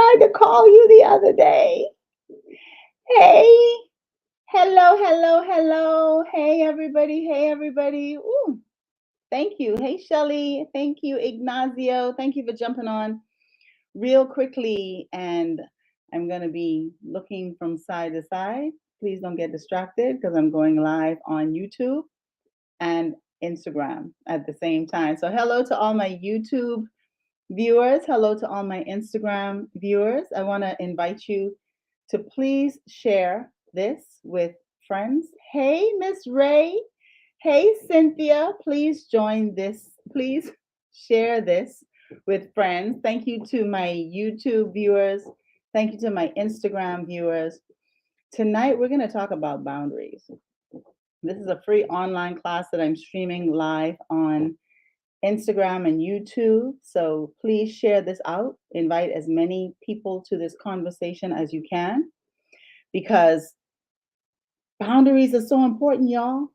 tried to call you the other day. Hey, hello, hello, hello. Hey, everybody. Hey, everybody. Ooh, thank you. Hey, Shelly. Thank you, Ignacio. Thank you for jumping on real quickly. And I'm going to be looking from side to side. Please don't get distracted because I'm going live on YouTube and Instagram at the same time. So, hello to all my YouTube viewers. Hello to all my Instagram viewers. I want to invite you to please share this with friends. Hey, Miss Ray. Hey, Cynthia. Please join this. Please share this with friends. Thank you to my YouTube viewers. Thank you to my Instagram viewers. Tonight, we're going to talk about boundaries. This is a free online class that I'm streaming live on Instagram and YouTube. So please share this out. Invite as many people to this conversation as you can because boundaries are so important, y'all.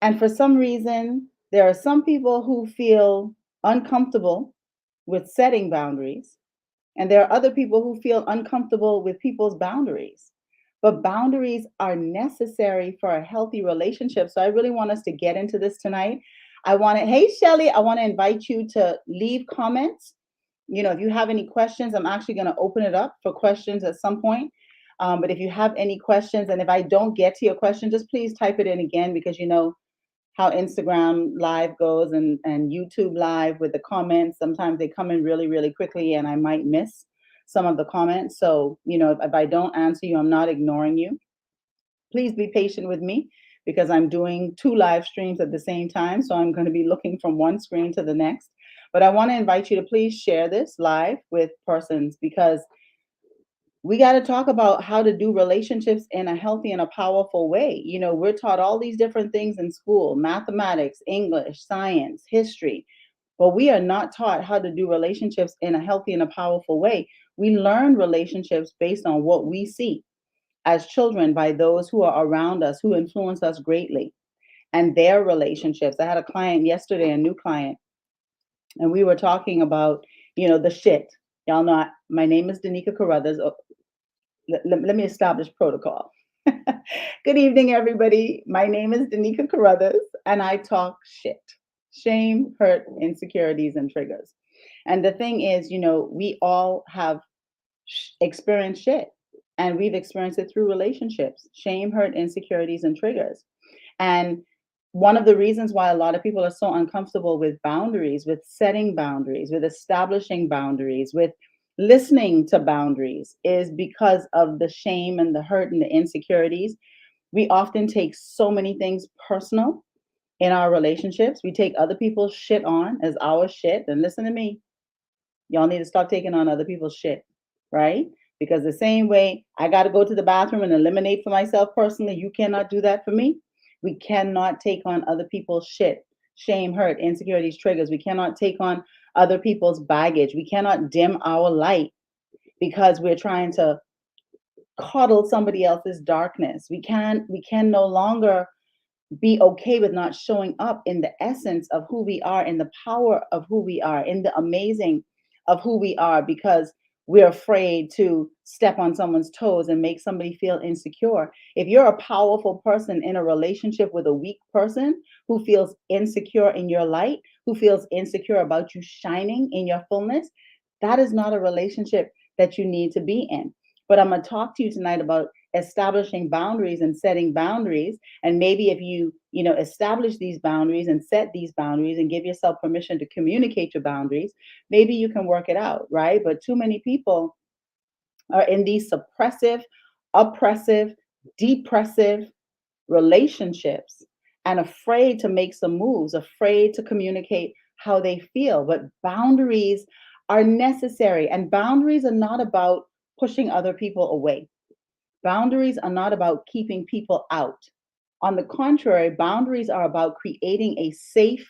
And for some reason, there are some people who feel uncomfortable with setting boundaries, and there are other people who feel uncomfortable with people's boundaries. But boundaries are necessary for a healthy relationship. So I really want us to get into this tonight. Hey, Shelly, I want to invite you to leave comments. If you have any questions, I'm actually going to open it up for questions at some point. But if you have any questions, and if I don't get to your question, just please type it in again because you know how Instagram live goes and YouTube live with the comments. Sometimes they come in really, really quickly and I might miss some of the comments. So, if I don't answer you, I'm not ignoring you. Please be patient with me because I'm doing two live streams at the same time. So I'm going to be looking from one screen to the next. But I want to invite you to please share this live with persons because we got to talk about how to do relationships in a healthy and a powerful way. We're taught all these different things in school: mathematics, English, science, history, but we are not taught how to do relationships in a healthy and a powerful way. We learn relationships based on what we see as children by those who are around us, who influence us greatly, and their relationships. I had a client yesterday, a new client, and we were talking about, the shit. Y'all know my name is Danica Carruthers. Let me establish protocol. Good evening, everybody. My name is Danica Carruthers, and I talk shit: shame, hurt, insecurities, and triggers. And the thing is, we all have experienced shit, and we've experienced it through relationships: shame, hurt, insecurities, and triggers. And one of the reasons why a lot of people are so uncomfortable with boundaries, with setting boundaries, with establishing boundaries, with listening to boundaries is because of the shame and the hurt and the insecurities. We often take so many things personal in our relationships. We take other people's shit on as our shit. And listen to me, y'all need to stop taking on other people's shit, right? Because the same way I got to go to the bathroom and eliminate for myself personally, you cannot do that for me. We cannot take on other people's shit: shame, hurt, insecurities, triggers. We cannot take on other people's baggage. We cannot dim our light because we're trying to coddle somebody else's darkness. We can no longer be okay with not showing up in the essence of who we are, in the power of who we are, in the amazing of who we are, because we're afraid to step on someone's toes and make somebody feel insecure. If you're a powerful person in a relationship with a weak person who feels insecure in your light, who feels insecure about you shining in your fullness, that is not a relationship that you need to be in. But I'm going to talk to you tonight about establishing boundaries and setting boundaries. And maybe if you establish these boundaries and set these boundaries and give yourself permission to communicate your boundaries, maybe you can work it out, right? But too many people are in these suppressive, oppressive, depressive relationships and afraid to make some moves, afraid to communicate how they feel. But boundaries are necessary, and boundaries are not about pushing other people away. Boundaries are not about keeping people out. On the contrary, boundaries are about creating a safe,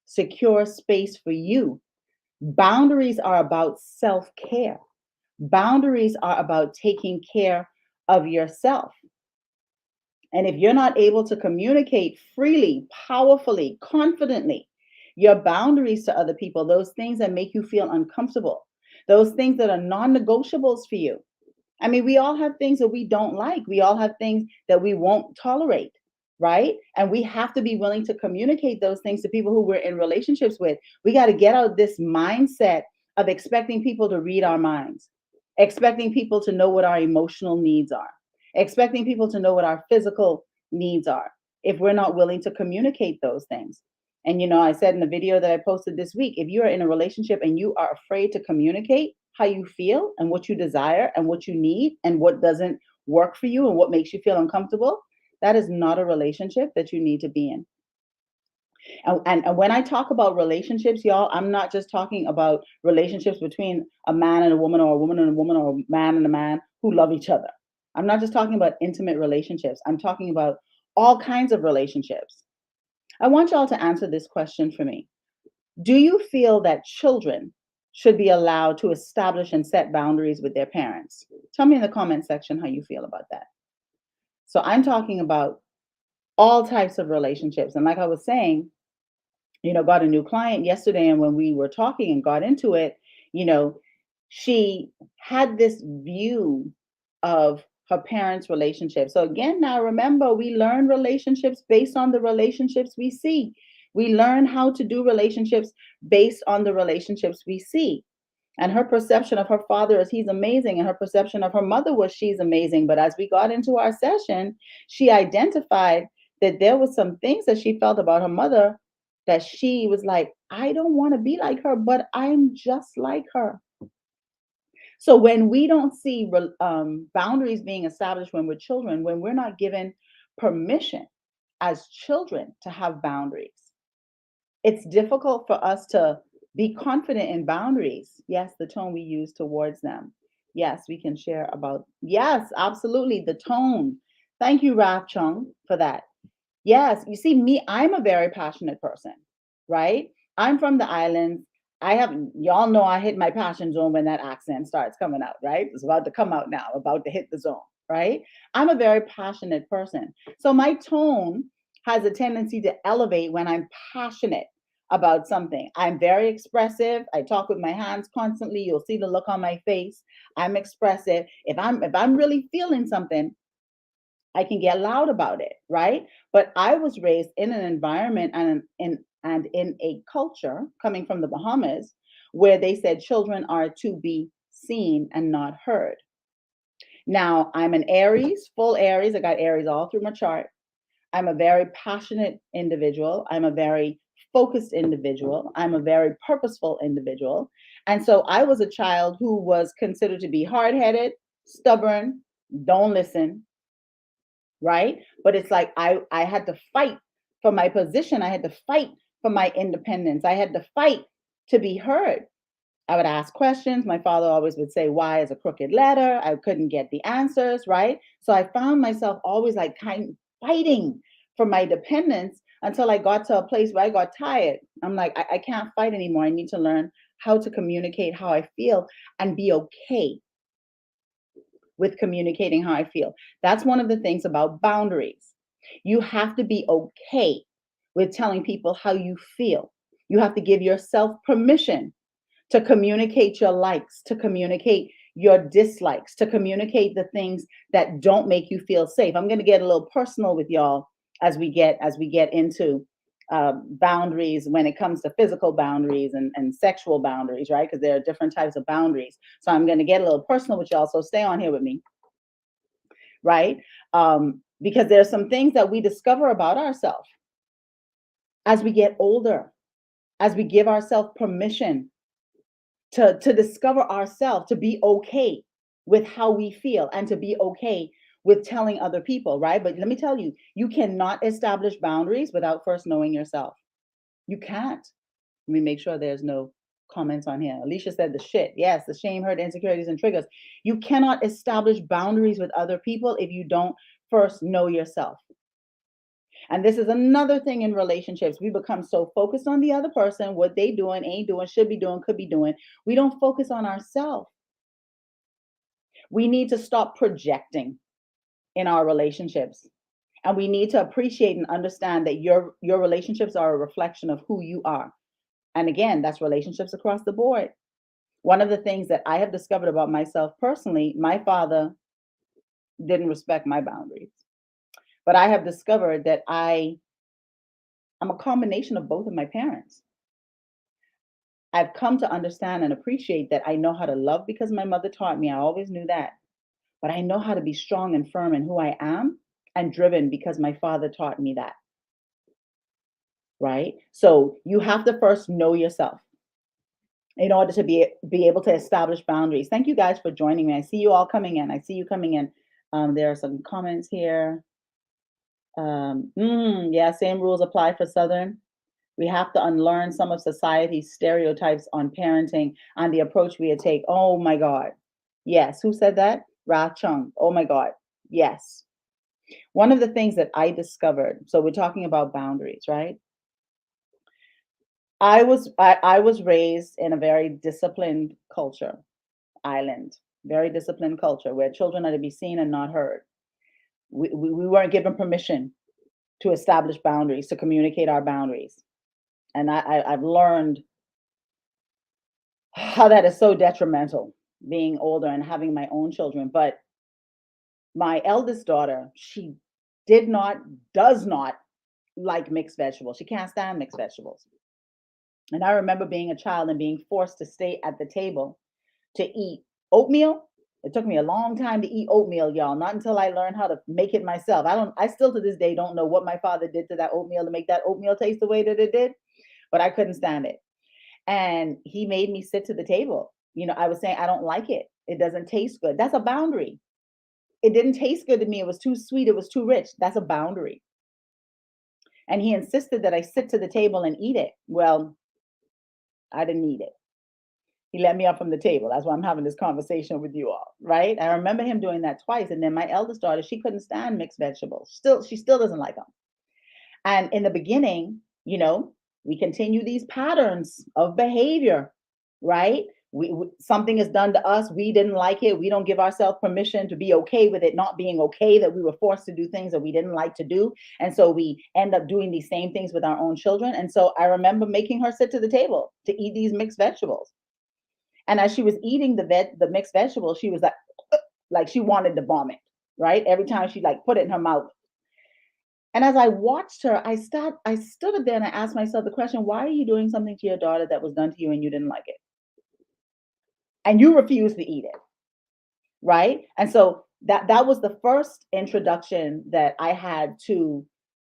secure space for you. Boundaries are about self care. Boundaries are about taking care of yourself. And if you're not able to communicate freely, powerfully, confidently, your boundaries to other people, those things that make you feel uncomfortable, those things that are non-negotiables for you. I mean, we all have things that we don't like. We all have things that we won't tolerate, right? And we have to be willing to communicate those things to people who we're in relationships with. We got to get out this mindset of expecting people to read our minds, expecting people to know what our emotional needs are, expecting people to know what our physical needs are if we're not willing to communicate those things. And I said in the video that I posted this week, if you are in a relationship and you are afraid to communicate how you feel and what you desire and what you need and what doesn't work for you and what makes you feel uncomfortable, that is not a relationship that you need to be in. And when I talk about relationships, y'all, I'm not just talking about relationships between a man and a woman, or a woman and a woman, or a man and a man who love each other. I'm not just talking about intimate relationships. I'm talking about all kinds of relationships. I want y'all to answer this question for me. Do you feel that children should be allowed to establish and set boundaries with their parents? Tell me in the comment section how you feel about that. So I'm talking about all types of relationships. And like I was saying, got a new client yesterday, and when we were talking and got into it, she had this view of her parents' relationship. So again, now remember, we learn relationships based on the relationships we see. We learn how to do relationships based on the relationships we see. And her perception of her father is he's amazing, and her perception of her mother was she's amazing. But as we got into our session, she identified that there was some things that she felt about her mother that she was like, I don't want to be like her, but I'm just like her. So when we don't see boundaries being established when we're children, when we're not given permission as children to have boundaries, it's difficult for us to be confident in boundaries. Yes, the tone we use towards them. Yes, we can share about, yes, absolutely, the tone. Thank you, Raf Chung, for that. Yes, you see, me, I'm a very passionate person, right? I'm from the islands. Y'all know I hit my passion zone when that accent starts coming out, right? It's about to come out now, about to hit the zone, right? I'm a very passionate person. So my tone has a tendency to elevate when I'm passionate about something. I'm very expressive. I talk with my hands constantly. You'll see the look on my face. I'm expressive. If I'm really feeling something, I can get loud about it, right? But I was raised in an environment and in a culture coming from the Bahamas where they said children are to be seen and not heard. Now, I'm an Aries, full Aries. I got Aries all through my chart. I'm a very passionate individual. I'm a very focused individual. I'm a very purposeful individual. And so I was a child who was considered to be hard-headed, stubborn, don't listen, right? But it's like I had to fight for my position. I had to fight for my independence. I had to fight to be heard. I would ask questions. My father always would say, "Why is a crooked letter?" I couldn't get the answers, right? So I found myself always like kind of fighting for my dependence until I got to a place where I got tired. I'm like, I can't fight anymore. I need to learn how to communicate how I feel and be okay with communicating how I feel. That's one of the things about boundaries. You have to be okay with telling people how you feel. You have to give yourself permission to communicate your likes, to communicate your dislikes, to communicate the things that don't make you feel safe. I'm going to get a little personal with y'all as we get into boundaries when it comes to physical boundaries and sexual boundaries, right? Because there are different types of boundaries. So I'm going to get a little personal with y'all. So stay on here with me, right? Because there's some things that we discover about ourselves as we get older, as we give ourselves permission to discover ourselves, to be okay with how we feel and to be okay with telling other people, right? But let me tell you, you cannot establish boundaries without first knowing yourself. You can't. Let me make sure there's no comments on here. Alicia said the shit. Yes, the shame, hurt, insecurities, and triggers. You cannot establish boundaries with other people if you don't first know yourself. And this is another thing in relationships. We become so focused on the other person, what they doing, ain't doing, should be doing, could be doing. We don't focus on ourselves. We need to stop projecting in our relationships. And we need to appreciate and understand that your relationships are a reflection of who you are. And again, that's relationships across the board. One of the things that I have discovered about myself personally, my father didn't respect my boundaries. But I have discovered that I'm a combination of both of my parents. I've come to understand and appreciate that I know how to love because my mother taught me. I always knew that. But I know how to be strong and firm in who I am and driven because my father taught me that, right? So you have to first know yourself in order to be able to establish boundaries. Thank you guys for joining me. I see you all coming in. I see you coming in. There are some comments here. Yeah, same rules apply for Southern. We have to unlearn some of society's stereotypes on parenting and the approach we take. Oh my God. Yes. Who said that? Ra Chung. Oh my God. Yes. One of the things that I discovered, so we're talking about boundaries, right? I was raised in a very disciplined culture, island, very disciplined culture where children are to be seen and not heard. We weren't given permission to establish boundaries, to communicate our boundaries. And I've learned how that is so detrimental being older and having my own children. But my eldest daughter, she did not, does not like mixed vegetables. She can't stand mixed vegetables. And I remember being a child and being forced to stay at the table to eat oatmeal. It took me a long time to eat oatmeal, y'all, not until I learned how to make it myself. I still to this day don't know what my father did to that oatmeal to make that oatmeal taste the way that it did, but I couldn't stand it. And he made me sit to the table. I was saying, I don't like it. It doesn't taste good. That's a boundary. It didn't taste good to me. It was too sweet. It was too rich. That's a boundary. And he insisted that I sit to the table and eat it. Well, I didn't eat it. He let me up from the table. That's why I'm having this conversation with you all, right? I remember him doing that twice. And then my eldest daughter, she couldn't stand mixed vegetables. She still doesn't like them. And in the beginning, we continue these patterns of behavior, right? Something is done to us, we didn't like it, we don't give ourselves permission to be okay with it not being okay, that we were forced to do things that we didn't like to do, and so we end up doing these same things with our own children. And so I remember making her sit to the table to eat these mixed vegetables, and as she was eating the mixed vegetables, she was like she wanted to vomit, right? Every time she like put it in her mouth. And as I watched her, I stood up there and I asked myself the question, why are you doing something to your daughter that was done to you and you didn't like it? And you refused to eat it, right? And so that was the first introduction that I had to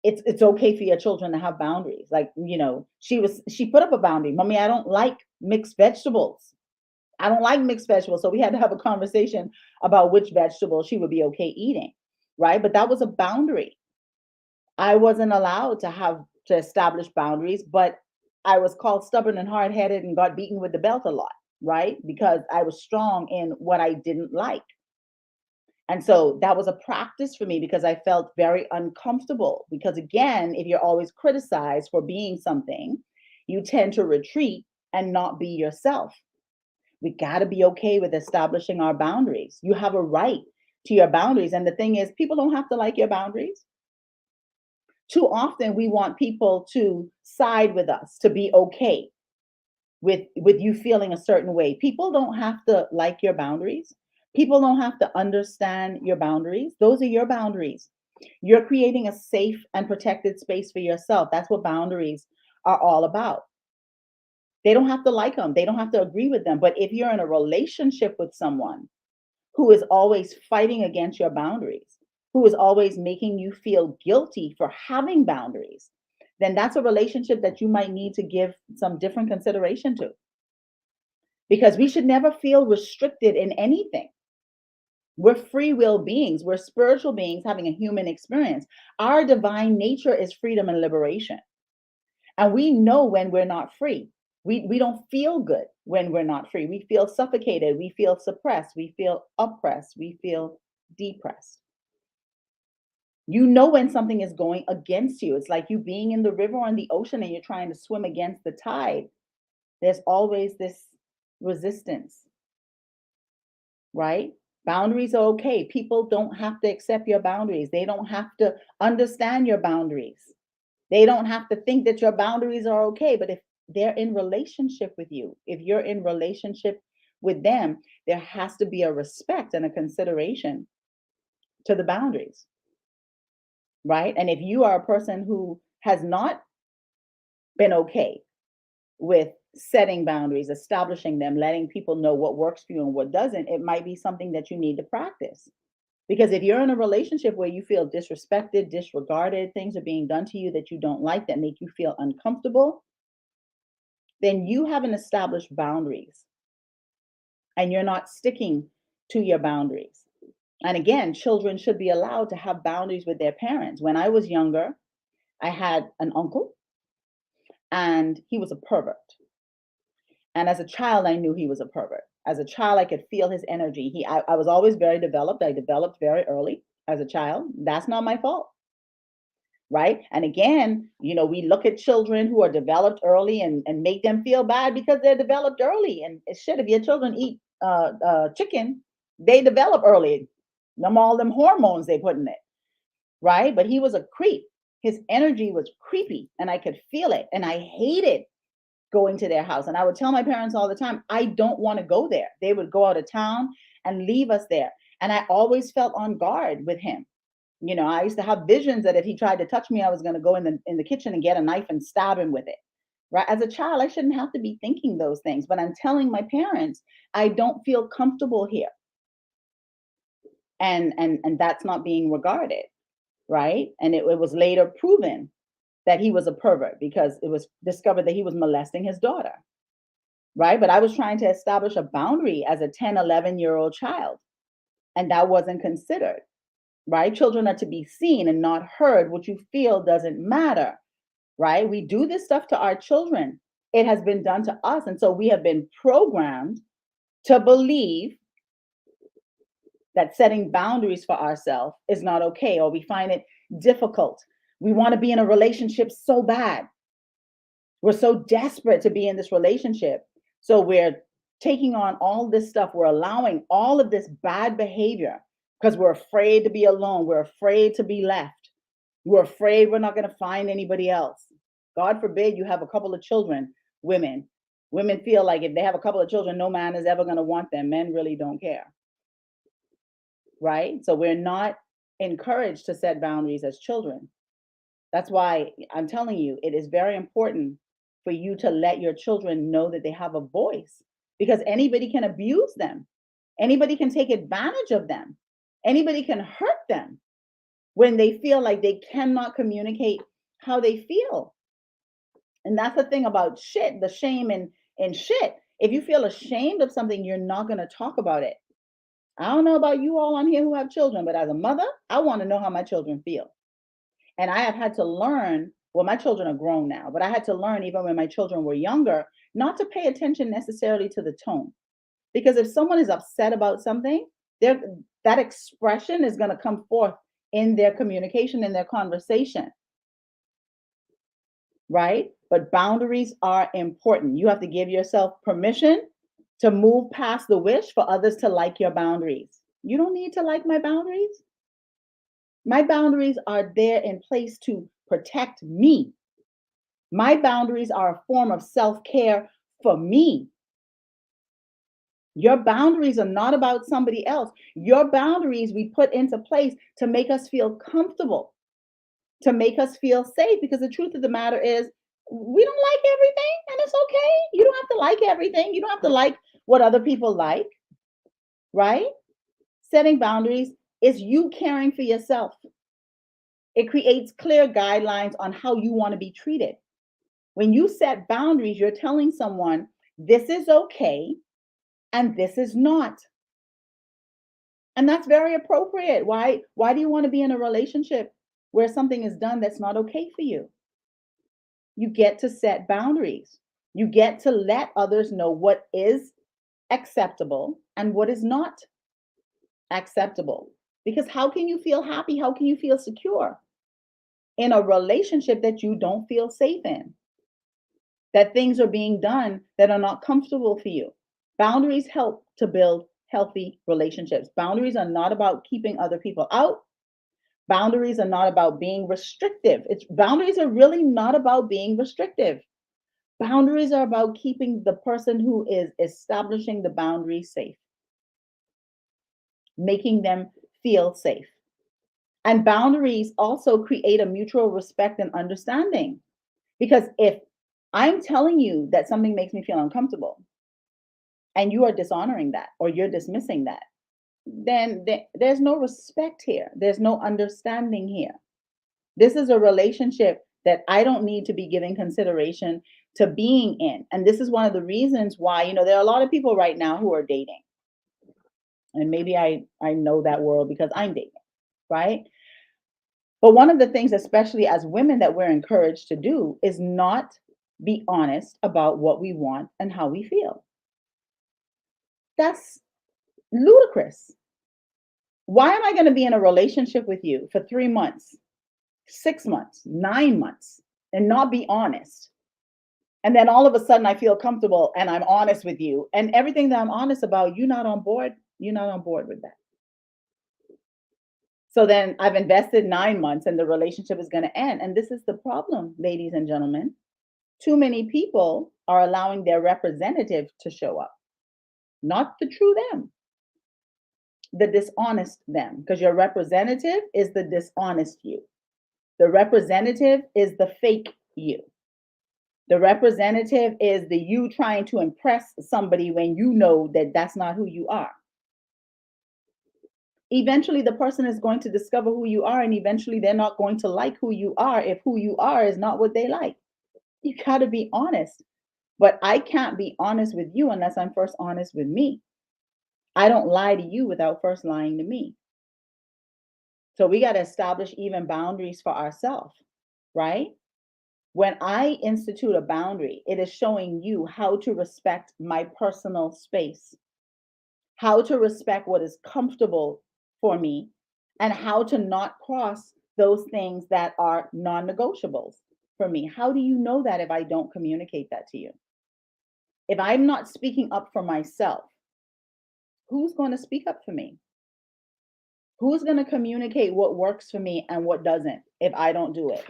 it's okay for your children to have boundaries. Like, she put up a boundary. Mommy, I don't like mixed vegetables. I don't like mixed vegetables. So we had to have a conversation about which vegetable she would be okay eating, right? But that was a boundary. I wasn't allowed to establish boundaries, but I was called stubborn and hard-headed and got beaten with the belt a lot, right? Because I was strong in what I didn't like. And so that was a practice for me because I felt very uncomfortable. Because again, if you're always criticized for being something, you tend to retreat and not be yourself. We got to be okay with establishing our boundaries. You have a right to your boundaries. And the thing is, people don't have to like your boundaries. Too often we want people to side with us, to be okay with you feeling a certain way. People don't have to like your boundaries. People don't have to understand your boundaries. Those are your boundaries. You're creating a safe and protected space for yourself. That's what boundaries are all about. They don't have to like them. They don't have to agree with them. But if you're in a relationship with someone who is always fighting against your boundaries, who is always making you feel guilty for having boundaries, then that's a relationship that you might need to give some different consideration to. Because we should never feel restricted in anything. We're free will beings, we're spiritual beings having a human experience. Our divine nature is freedom and liberation. And we know when we're not free. We don't feel good when we're not free. We feel suffocated. We feel suppressed. We feel oppressed. We feel depressed. You know when something is going against you. It's like you being in the river or in the ocean and you're trying to swim against the tide. There's always this resistance, right? Boundaries are okay. People don't have to accept your boundaries. They don't have to understand your boundaries. They don't have to think that your boundaries are okay. But if they're in relationship with you, if you're in relationship with them, there has to be a respect and a consideration to the boundaries, right? And if you are a person who has not been okay with setting boundaries, establishing them, letting people know what works for you and what doesn't, it might be something that you need to practice. Because if you're in a relationship where you feel disrespected, disregarded, things are being done to you that you don't like, that make you feel uncomfortable, then you haven't established boundaries and you're not sticking to your boundaries. And again, children should be allowed to have boundaries with their parents. When I was younger, I had an uncle and he was a pervert. And as a child, I knew he was a pervert. As a child, I could feel his energy. I was always very developed. I developed very early as a child. That's not my fault, right? And again, we look at children who are developed early and make them feel bad because they're developed early. And shit, if your children eat chicken, they develop early. All them hormones they put in it, right? But he was a creep. His energy was creepy, and I could feel it, and I hated going to their house. And I would tell my parents all the time, I don't want to go there. They would go out of town and leave us there. And I always felt on guard with him. I used to have visions that if he tried to touch me, I was going to go in the kitchen and get a knife and stab him with it. Right? As a child, I shouldn't have to be thinking those things, but I'm telling my parents, I don't feel comfortable here. And that's not being regarded, right? And it was later proven that he was a pervert because it was discovered that he was molesting his daughter, right? But I was trying to establish a boundary as a 10, 11-year-old child, and that wasn't considered, right? Children are to be seen and not heard. What you feel doesn't matter, right? We do this stuff to our children. It has been done to us. And so we have been programmed to believe that setting boundaries for ourselves is not okay, or we find it difficult. We want to be in a relationship so bad. We're so desperate to be in this relationship. So we're taking on all this stuff. We're allowing all of this bad behavior because we're afraid to be alone. We're afraid to be left. We're afraid we're not going to find anybody else. God forbid you have a couple of children, women. Women feel like if they have a couple of children, no man is ever going to want them. Men really don't care. Right? So we're not encouraged to set boundaries as children. That's why I'm telling you, it is very important for you to let your children know that they have a voice, because anybody can abuse them. Anybody can take advantage of them. Anybody can hurt them when they feel like they cannot communicate how they feel. And that's the thing about shit, the shame and shit. If you feel ashamed of something, you're not going to talk about it. I don't know about you all on here who have children, but as a mother, I want to know how my children feel. And I have had to learn, well, my children are grown now, but I had to learn even when my children were younger, not to pay attention necessarily to the tone. Because if someone is upset about something, that expression is going to come forth in their communication, in their conversation. Right? But boundaries are important. You have to give yourself permission to move past the wish for others to like your boundaries. You don't need to like my boundaries. My boundaries are there in place to protect me. My boundaries are a form of self-care for me. Your boundaries are not about somebody else. Your boundaries we put into place to make us feel comfortable, to make us feel safe, because the truth of the matter is we don't like everything, and it's okay. You don't have to like everything. You don't have to like what other people like, right? Setting boundaries is you caring for yourself. It creates clear guidelines on how you want to be treated. When you set boundaries, you're telling someone, this is okay and this is not. And that's very appropriate. Why do you want to be in a relationship where something is done that's not okay for you? You get to set boundaries. You get to let others know what is acceptable and what is not acceptable. Because how can you feel happy? How can you feel secure in a relationship that you don't feel safe in? That things are being done that are not comfortable for you. Boundaries help to build healthy relationships. Boundaries are not about keeping other people out. Boundaries are not about being restrictive. Boundaries are really not about being restrictive. Boundaries are about keeping the person who is establishing the boundary safe, making them feel safe. And boundaries also create a mutual respect and understanding. Because if I'm telling you that something makes me feel uncomfortable and you are dishonoring that or you're dismissing that, then there's no respect here. There's no understanding here. This is a relationship that I don't need to be giving consideration to being in. And this is one of the reasons why, there are a lot of people right now who are dating. And maybe I know that world because I'm dating, right? But one of the things, especially as women, that we're encouraged to do is not be honest about what we want and how we feel. That's ludicrous. Why am I going to be in a relationship with you for 3 months, 6 months, 9 months, and not be honest? And then all of a sudden I feel comfortable and I'm honest with you. And everything that I'm honest about, you're not on board with that. So then I've invested 9 months and the relationship is going to end. And this is the problem, ladies and gentlemen. Too many people are allowing their representative to show up, not the true them, the dishonest them, because your representative is the dishonest you. The representative is the fake you. The representative is the you trying to impress somebody when you know that that's not who you are. Eventually, the person is going to discover who you are, and eventually, they're not going to like who you are if who you are is not what they like. You got to be honest. But I can't be honest with you unless I'm first honest with me. I don't lie to you without first lying to me. So we got to establish even boundaries for ourselves, right? When I institute a boundary, it is showing you how to respect my personal space, how to respect what is comfortable for me, and how to not cross those things that are non negotiables for me. How do you know that if I don't communicate that to you? If I'm not speaking up for myself, who's going to speak up for me? Who's going to communicate what works for me and what doesn't if I don't do it?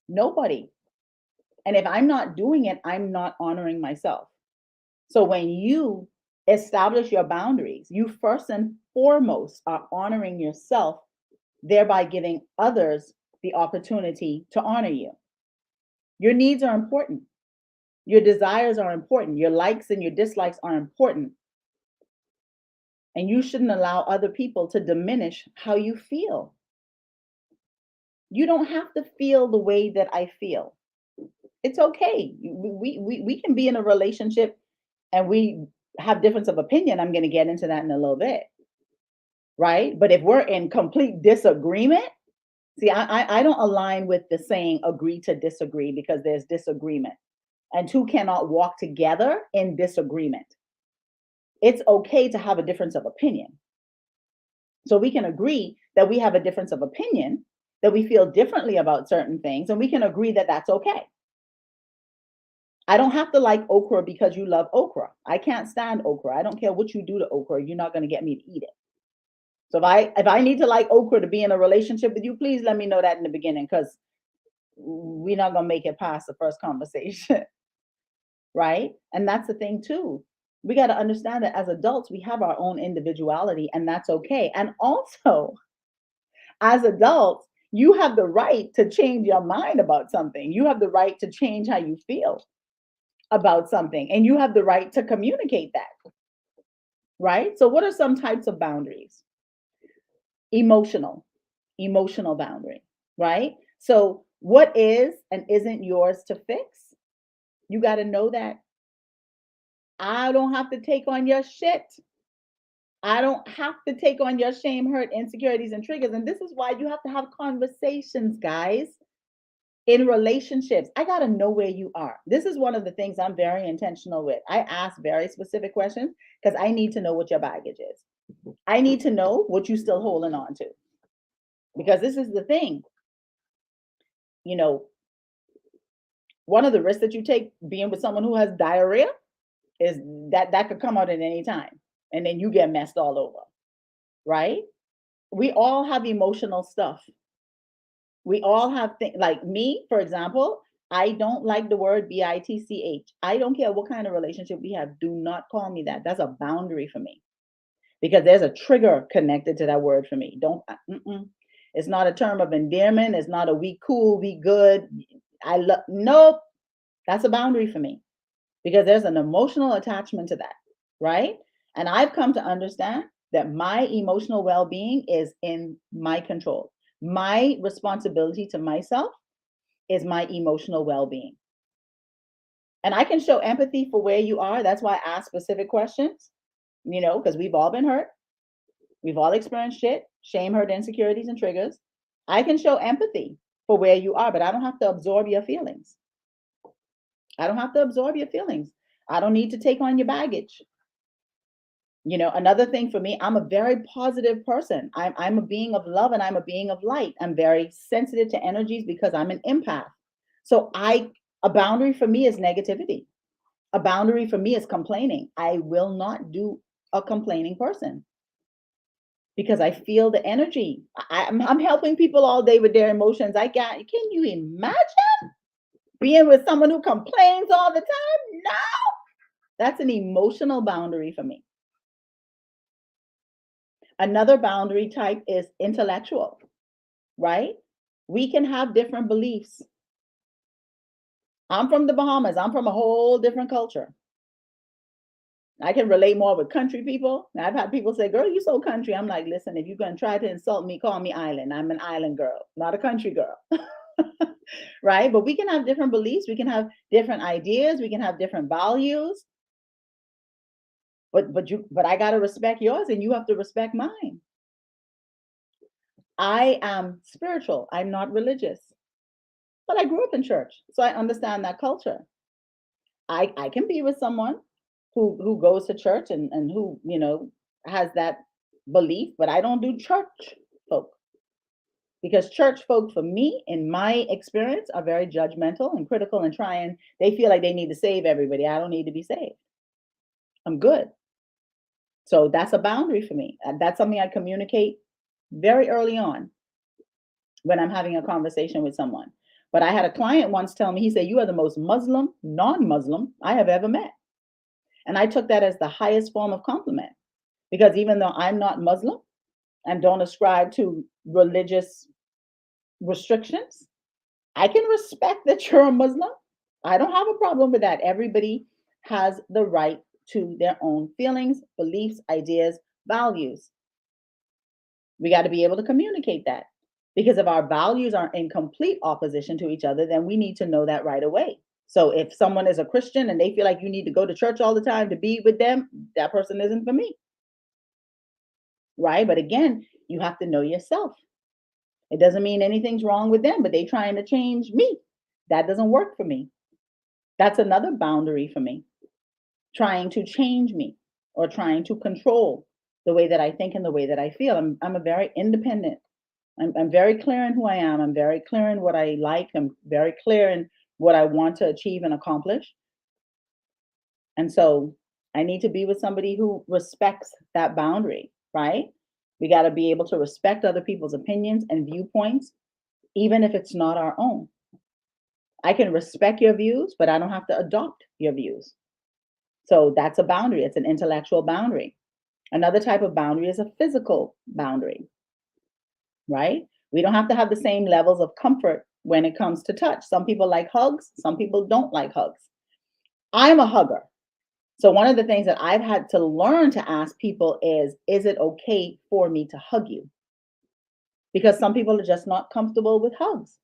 Nobody. And if I'm not doing it, I'm not honoring myself. So when you establish your boundaries, you first and foremost are honoring yourself, thereby giving others the opportunity to honor you. Your needs are important. Your desires are important. Your likes and your dislikes are important. And you shouldn't allow other people to diminish how you feel. You don't have to feel the way that I feel. It's okay. We can be in a relationship and we have difference of opinion. I'm going to get into that in a little bit. Right? But if we're in complete disagreement, see, I don't align with the saying agree to disagree because there's disagreement. And two cannot walk together in disagreement. It's okay to have a difference of opinion. So we can agree that we have a difference of opinion, that we feel differently about certain things, and we can agree that that's okay. I don't have to like okra because you love okra. I can't stand okra. I don't care what you do to okra. You're not going to get me to eat it. So if I need to like okra to be in a relationship with you, please let me know that in the beginning because we're not going to make it past the first conversation. Right? And that's the thing too. We got to understand that as adults, we have our own individuality and that's okay. And also, as adults, you have the right to change your mind about something. You have the right to change how you feel about something and you have the right to communicate that. Right? So what are some types of boundaries? Emotional boundary, right? So what is and isn't yours to fix? You got to know that I don't have to take on your shit. I don't have to take on your shame, hurt, insecurities, and triggers. And this is why you have to have conversations, guys, in relationships. I got to know where you are. This is one of the things I'm very intentional with. I ask very specific questions because I need to know what your baggage is. I need to know what you're still holding on to. Because this is the thing, you know, one of the risks that you take being with someone who has diarrhea is that could come out at any time and then you get messed all over, right? We all have emotional stuff. We all have things like me, for example, I don't like the word bitch. I don't care what kind of relationship we have. Do not call me that. That's a boundary for me because there's a trigger connected to that word for me. Don't, it's not a term of endearment. It's not a we cool, we good. I love, nope. That's a boundary for me because there's an emotional attachment to that, right? And I've come to understand that my emotional well being is in my control. My responsibility to myself is my emotional well being. And I can show empathy for where you are. That's why I ask specific questions, because we've all been hurt. We've all experienced shit, shame, hurt, insecurities, and triggers. I can show empathy for where you are, but I don't have to absorb your feelings. I don't have to absorb your feelings. I don't need to take on your baggage. Another thing for me, I'm a very positive person. I'm a being of love and I'm a being of light. I'm very sensitive to energies because I'm an empath. So a boundary for me is negativity. A boundary for me is complaining. I will not do a complaining person because I feel the energy. I'm helping people all day with their emotions. Can you imagine being with someone who complains all the time? No, that's an emotional boundary for me. Another boundary type is intellectual, right? We can have different beliefs. I'm from the Bahamas. I'm from a whole different culture. I can relate more with country people. I've had people say, girl, you so country. I'm like, listen, if you're going to try to insult me, call me island. I'm an island girl, not a country girl. Right? But we can have different beliefs. We can have different ideas. We can have different values. But I got to respect yours and you have to respect mine. I am spiritual. I'm not religious. But I grew up in church, so I understand that culture. I can be with someone who goes to church and who, has that belief, but I don't do church folk. Because church folk, for me, in my experience, are very judgmental and critical and they feel like they need to save everybody. I don't need to be saved. I'm good. So that's a boundary for me. And that's something I communicate very early on when I'm having a conversation with someone. But I had a client once tell me, he said, you are the most Muslim, non-Muslim I have ever met. And I took that as the highest form of compliment because even though I'm not Muslim and don't ascribe to religious restrictions, I can respect that you're a Muslim. I don't have a problem with that. Everybody has the right to their own feelings, beliefs, ideas, values. We got to be able to communicate that. Because if our values are in complete opposition to each other, then we need to know that right away. So if someone is a Christian and they feel like you need to go to church all the time to be with them, that person isn't for me. Right? But again, you have to know yourself. It doesn't mean anything's wrong with them, but they're trying to change me. That doesn't work for me. That's another boundary for me. Trying to change me or trying to control the way that I think and the way that I feel. I'm a very independent. I'm very clear in who I am. I'm very clear in what I like. I'm very clear in what I want to achieve and accomplish. And so I need to be with somebody who respects that boundary, right? We got to be able to respect other people's opinions and viewpoints, even if it's not our own. I can respect your views, but I don't have to adopt your views. So that's a boundary. It's an intellectual boundary. Another type of boundary is a physical boundary, right? We don't have to have the same levels of comfort when it comes to touch. Some people like hugs, some people don't like hugs. I'm a hugger. So one of the things that I've had to learn to ask people is it okay for me to hug you? Because some people are just not comfortable with hugs.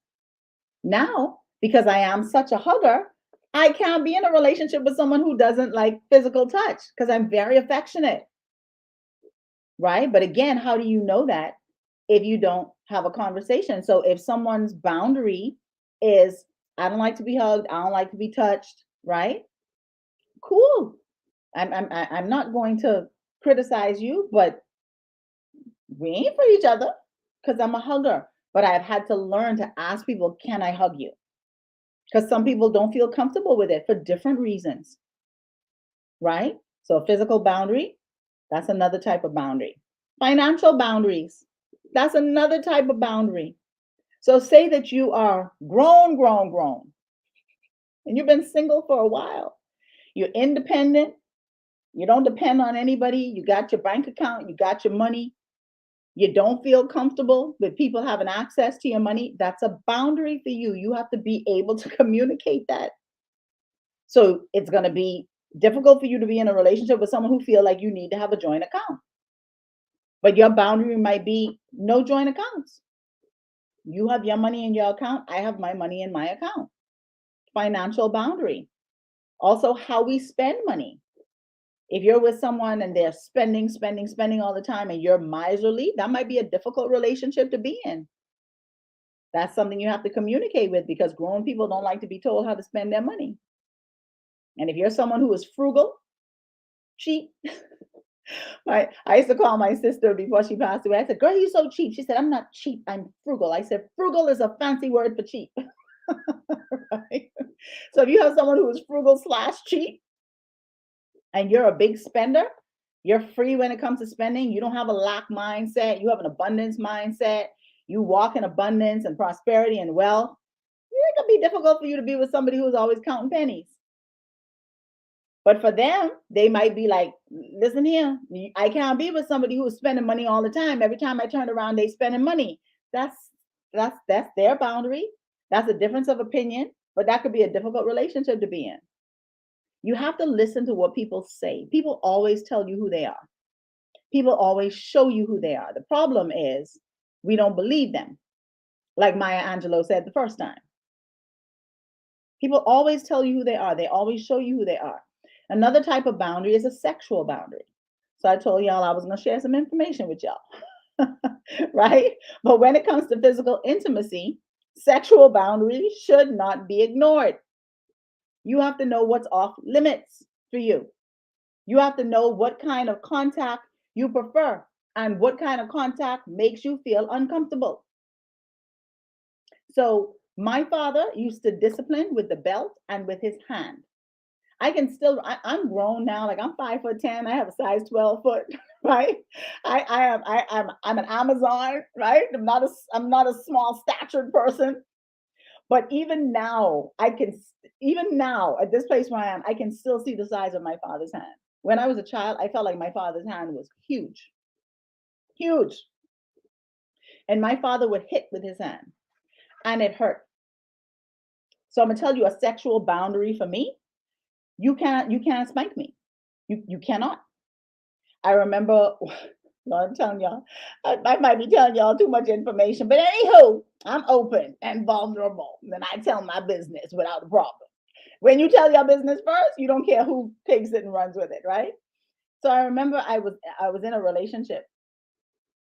Now, because I am such a hugger, I can't be in a relationship with someone who doesn't like physical touch because I'm very affectionate. Right? But again, how do you know that if you don't have a conversation? So if someone's boundary is, I don't like to be hugged, I don't like to be touched, right? Cool. I'm not going to criticize you, but we ain't for each other because I'm a hugger. But I've had to learn to ask people, can I hug you? Because some people don't feel comfortable with it for different reasons, right? So a physical boundary, that's another type of boundary. Financial boundaries, that's another type of boundary. So say that you are grown. and you've been single for a while. You're independent. You don't depend on anybody. You got your bank account. You got your money. You don't feel comfortable with people having access to your money. That's a boundary for you. You have to be able to communicate that. So it's going to be difficult for you to be in a relationship with someone who feel like you need to have a joint account. But your boundary might be no joint accounts. You have your money in your account. I have my money in my account. Financial boundary. Also, how we spend money. If you're with someone and they're spending, spending, spending all the time and you're miserly, that might be a difficult relationship to be in. That's something you have to communicate with, because grown people don't like to be told how to spend their money. And if you're someone who is frugal, cheap. I used to call my sister before she passed away. I said, "Girl, you're so cheap." She said, "I'm not cheap, I'm frugal." I said, "Frugal is a fancy word for cheap." Right? So if you have someone who is frugal / cheap and you're a big spender, you're free when it comes to spending. You don't have a lack mindset. You have an abundance mindset. You walk in abundance and prosperity and wealth. It can be difficult for you to be with somebody who's always counting pennies. But for them, they might be like, "Listen here, I can't be with somebody who's spending money all the time. Every time I turn around, they spending money." That's their boundary. That's a difference of opinion, but that could be a difficult relationship to be in. You have to listen to what people say. People always tell you who they are. People always show you who they are. The problem is we don't believe them. Like Maya Angelou said the first time. People always tell you who they are. They always show you who they are. Another type of boundary is a sexual boundary. So I told y'all I was going to share some information with y'all. Right? But when it comes to physical intimacy, sexual boundaries should not be ignored. You have to know what's off limits for you. You have to know what kind of contact you prefer and what kind of contact makes you feel uncomfortable. So my father used to discipline with the belt and with his hand. I can still, I'm grown now, like I'm 5'10", I have a size 12 foot, right? I'm an Amazon, right? I'm not a small statured person. But even now, even now at this place where I am, I can still see the size of my father's hand. When I was a child, I felt like my father's hand was huge, huge. And my father would hit with his hand and it hurt. So I'm gonna tell you a sexual boundary for me. You can't spank me. You cannot. I remember, well, I'm telling y'all, I might be telling y'all too much information, but anywho, I'm open and vulnerable. And I tell my business without a problem. When you tell your business first, you don't care who takes it and runs with it, right? So I remember I was in a relationship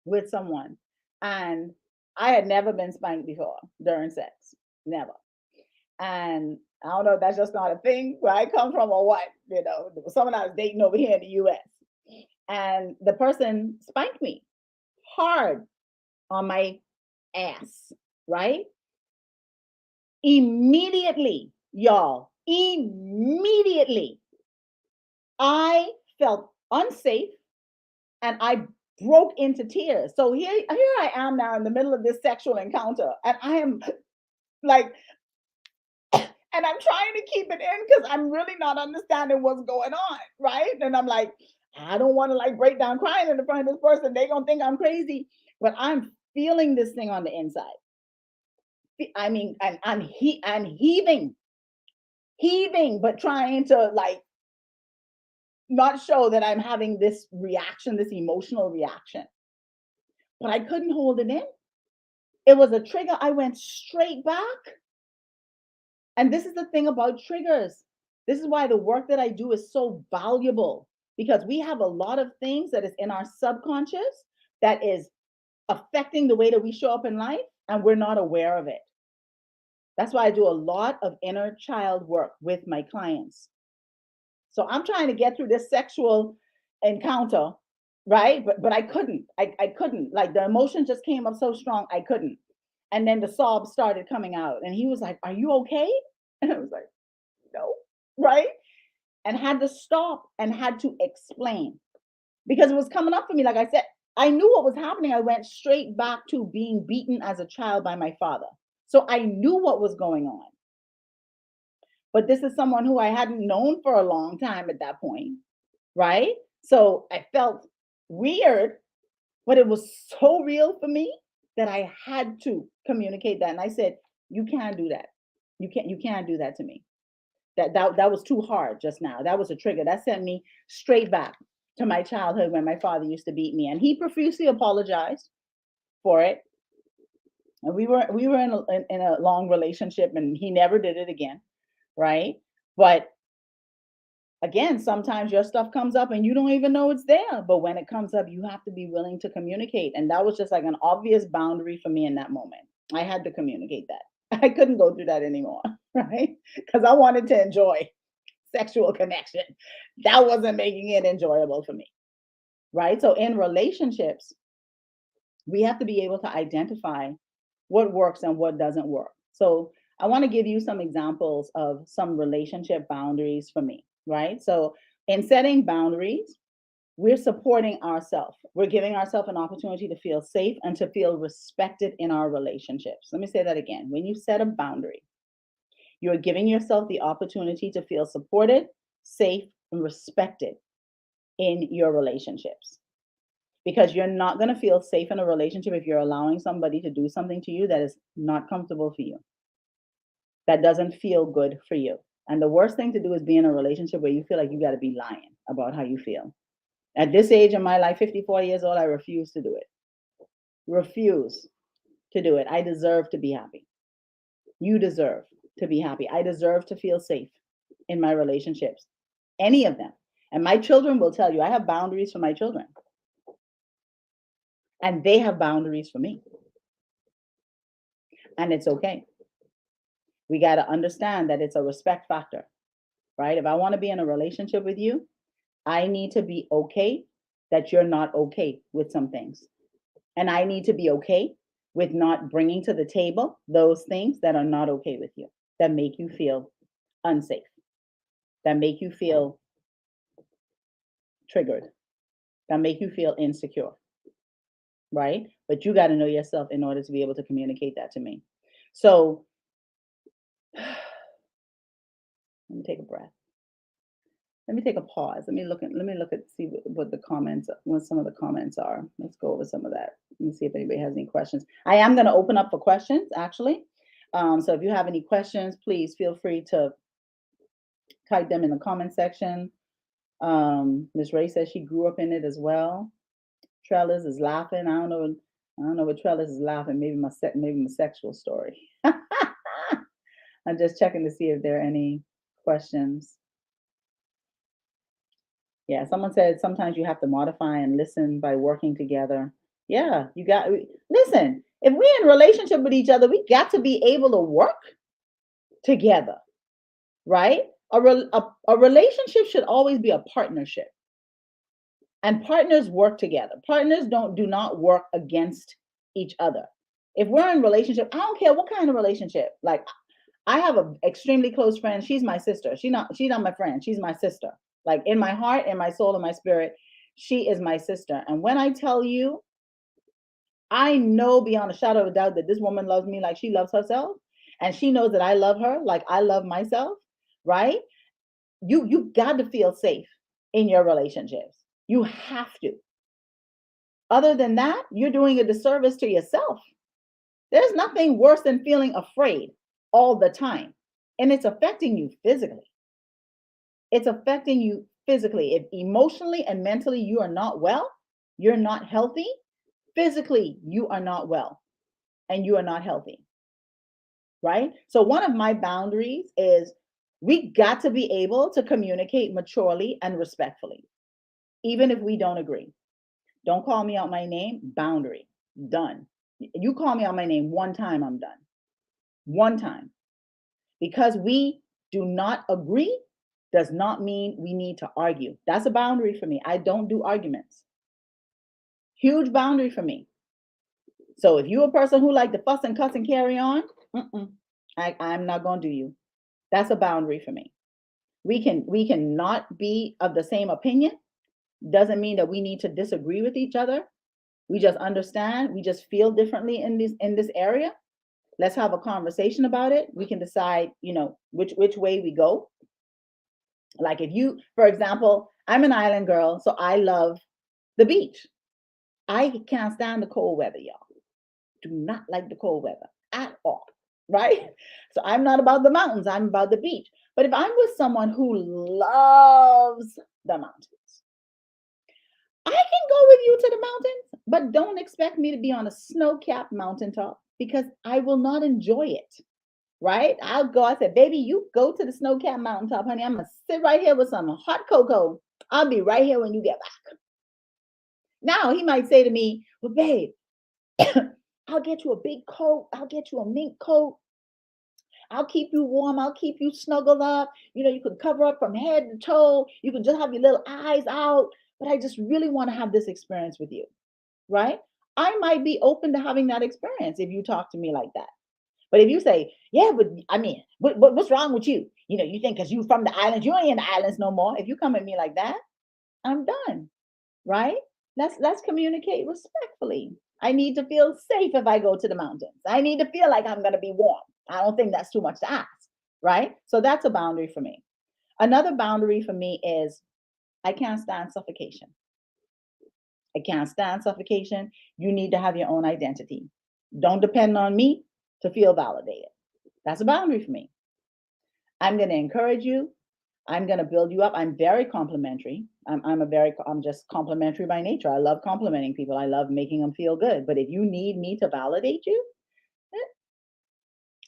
with someone, and I had never been spanked before during sex, never. And I don't know if that's just not a thing where I come from or what, there was someone I was dating over here in the US. And the person spanked me hard on my ass, right? Immediately, y'all, immediately, I felt unsafe and I broke into tears. So here I am now in the middle of this sexual encounter, and I am like, and I'm trying to keep it in because I'm really not understanding what's going on, right? And I'm like, I don't want to like break down crying in front of this person. They're gonna think I'm crazy, but I'm feeling this thing on the inside. I mean, and I'm heaving, but trying to like not show that I'm having this reaction, this emotional reaction. But I couldn't hold it in. It was a trigger. I went straight back. And this is the thing about triggers. This is why the work that I do is so valuable, because we have a lot of things that is in our subconscious that is affecting the way that we show up in life, and we're not aware of it. That's why I do a lot of inner child work with my clients. So I'm trying to get through this sexual encounter, right? But I couldn't. I couldn't. Like the emotion just came up so strong, I couldn't. And then the sobs started coming out. And he was like, "Are you okay?" And I was like, "No," right? And had to stop and had to explain because it was coming up for me. Like I said, I knew what was happening. I went straight back to being beaten as a child by my father. So I knew what was going on. but this is someone who I hadn't known for a long time at that point, right? So I felt weird, but it was so real for me that I had to communicate that. And I said, you can't do that. You can't do that to me. That was too hard just now. That was a trigger. That sent me straight back to my childhood when my father used to beat me. And he profusely apologized for it. And we were in a long relationship and he never did it again, right? But again, sometimes your stuff comes up and you don't even know it's there. But when it comes up, you have to be willing to communicate. And that was just like an obvious boundary for me in that moment. I had to communicate that. I couldn't go through that anymore, right? Because I wanted to enjoy sexual connection. That wasn't making it enjoyable for me, right? So in relationships, we have to be able to identify what works and what doesn't work. So I want to give you some examples of some relationship boundaries for me, right? So in setting boundaries, we're supporting ourselves. We're giving ourselves an opportunity to feel safe and to feel respected in our relationships. Let me say that again. When you set a boundary, you're giving yourself the opportunity to feel supported, safe, and respected in your relationships. Because you're not going to feel safe in a relationship if you're allowing somebody to do something to you that is not comfortable for you, that doesn't feel good for you. And the worst thing to do is be in a relationship where you feel like you got to be lying about how you feel. At this age in my life, 54 years old, I refuse to do it. Refuse to do it. I deserve to be happy. You deserve to be happy. I deserve to feel safe in my relationships, any of them. And my children will tell you, I have boundaries for my children. And they have boundaries for me. And it's okay. We got to understand that it's a respect factor, right? If I want to be in a relationship with you, I need to be okay that you're not okay with some things. And I need to be okay with not bringing to the table those things that are not okay with you, that make you feel unsafe, that make you feel triggered, that make you feel insecure, right? But you got to know yourself in order to be able to communicate that to me. So let me take a breath. Let me take a pause. Let me look at see what the comments, what some of the comments are. Let's go over some of that. Let me see if anybody has any questions. I am going to open up for questions actually. So if you have any questions, please feel free to type them in the comment section. Ms. Ray says she grew up in it as well. Trellis is laughing. I don't know what Trellis is laughing. Maybe my sexual story. I'm just checking to see if there are any questions. Yeah, someone said sometimes you have to modify and listen by working together. Yeah, listen. If we're in relationship with each other, we got to be able to work together, right? A relationship should always be a partnership, and partners work together. Partners do not work against each other. If we're in relationship, I don't care what kind of relationship. Like I have an extremely close friend. She's my sister. She's not my friend. She's my sister. Like in my heart, in my soul, in my spirit, she is my sister. And when I tell you, I know beyond a shadow of a doubt that this woman loves me like she loves herself. And she knows that I love her like I love myself, right? You got to feel safe in your relationships. You have to. Other than that, you're doing a disservice to yourself. There's nothing worse than feeling afraid all the time. And it's affecting you physically. It's affecting you physically. If emotionally and mentally you are not well, you're not healthy, physically you are not well and you are not healthy, right? So one of my boundaries is we got to be able to communicate maturely and respectfully, even if we don't agree. Don't call me out my name, boundary, done. You call me out my name one time, I'm done. One time. Because we do not agree does not mean we need to argue. That's a boundary for me. I don't do arguments. Huge boundary for me. So if you're a person who like to fuss and cuss and carry on, I'm not going to do you. That's a boundary for me. We can not be of the same opinion. Doesn't mean that we need to disagree with each other. We just understand. We just feel differently in this area. Let's have a conversation about it. We can decide, which way we go. Like if you, for example, I'm an island girl, so I love the beach. I can't stand the cold weather, y'all. Do not like the cold weather at all, right? So I'm not about the mountains, I'm about the beach. But if I'm with someone who loves the mountains, I can go with you to the mountains, but don't expect me to be on a snow-capped mountaintop because I will not enjoy it, right? I'll go, I said, baby, you go to the snow-capped mountaintop, honey. I'm gonna sit right here with some hot cocoa. I'll be right here when you get back. Now he might say to me, well, babe, I'll get you a big coat. I'll get you a mink coat. I'll keep you warm. I'll keep you snuggled up. You can cover up from head to toe. You can just have your little eyes out. But I just really want to have this experience with you, right? I might be open to having that experience if you talk to me like that. But if you say, yeah, but I mean, what's wrong with you? You think because you from the islands, you ain't in the islands no more. If you come at me like that, I'm done, right? Let's communicate respectfully. I need to feel safe if I go to the mountains. I need to feel like I'm going to be warm. I don't think that's too much to ask, right? So that's a boundary for me. Another boundary for me is I can't stand suffocation. I can't stand suffocation. You need to have your own identity. Don't depend on me to feel validated. That's a boundary for me. I'm going to encourage you. I'm going to build you up. I'm very complimentary. I'm just complimentary by nature. I love complimenting people. I love making them feel good. But if you need me to validate you,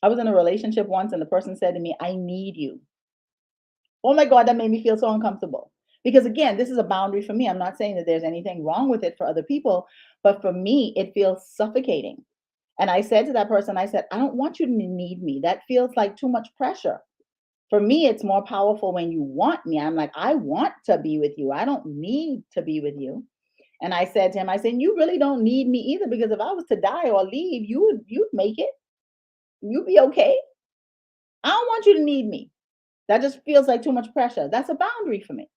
I was in a relationship once and the person said to me, I need you. Oh my God, that made me feel so uncomfortable. Because again, this is a boundary for me. I'm not saying that there's anything wrong with it for other people, but for me, it feels suffocating. And I said to that person, I said, I don't want you to need me. That feels like too much pressure. For me, it's more powerful when you want me. I'm like, I want to be with you. I don't need to be with you. And I said to him, I said, you really don't need me either, because if I was to die or leave, you'd make it. You'd be okay. I don't want you to need me. That just feels like too much pressure. That's a boundary for me,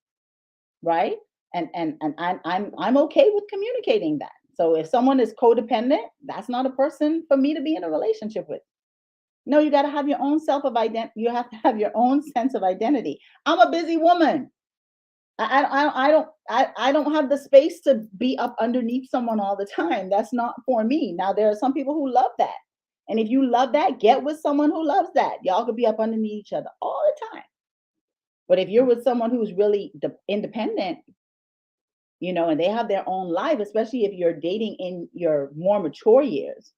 right? And I'm okay with communicating that. So if someone is codependent, that's not a person for me to be in a relationship with. No, you got to have your own self of identity. You have to have your own sense of identity. I'm a busy woman. I don't have the space to be up underneath someone all the time. That's not for me. Now there are some people who love that. And if you love that, get with someone who loves that. Y'all could be up underneath each other all the time. But if you're with someone who's really independent, and they have their own life, especially if you're dating in your more mature years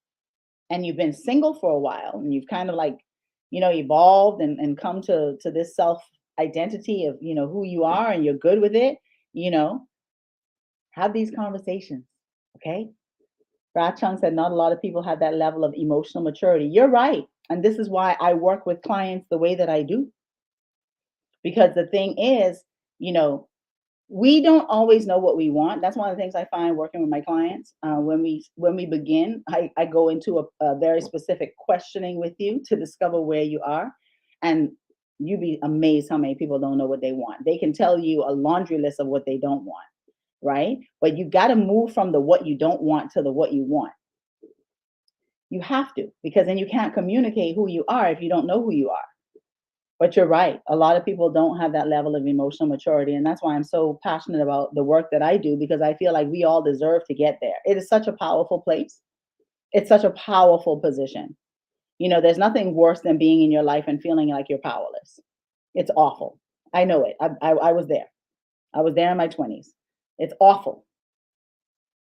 and you've been single for a while and you've kind of like, evolved and come to this self identity of, who you are, and you're good with it, have these conversations. Okay. Brad Chung said not a lot of people have that level of emotional maturity. You're right. And this is why I work with clients the way that I do. Because the thing is, we don't always know what we want. That's one of the things I find working with my clients. When we begin, I go into a very specific questioning with you to discover where you are. And you'd be amazed how many people don't know what they want. They can tell you a laundry list of what they don't want, right? But you got to move from the what you don't want to the what you want. You have to, because then you can't communicate who you are if you don't know who you are. But you're right. A lot of people don't have that level of emotional maturity. And that's why I'm so passionate about the work that I do, because I feel like we all deserve to get there. It is such a powerful place. It's such a powerful position. There's nothing worse than being in your life and feeling like you're powerless. It's awful. I know it. I was there. I was there in my 20s. It's awful.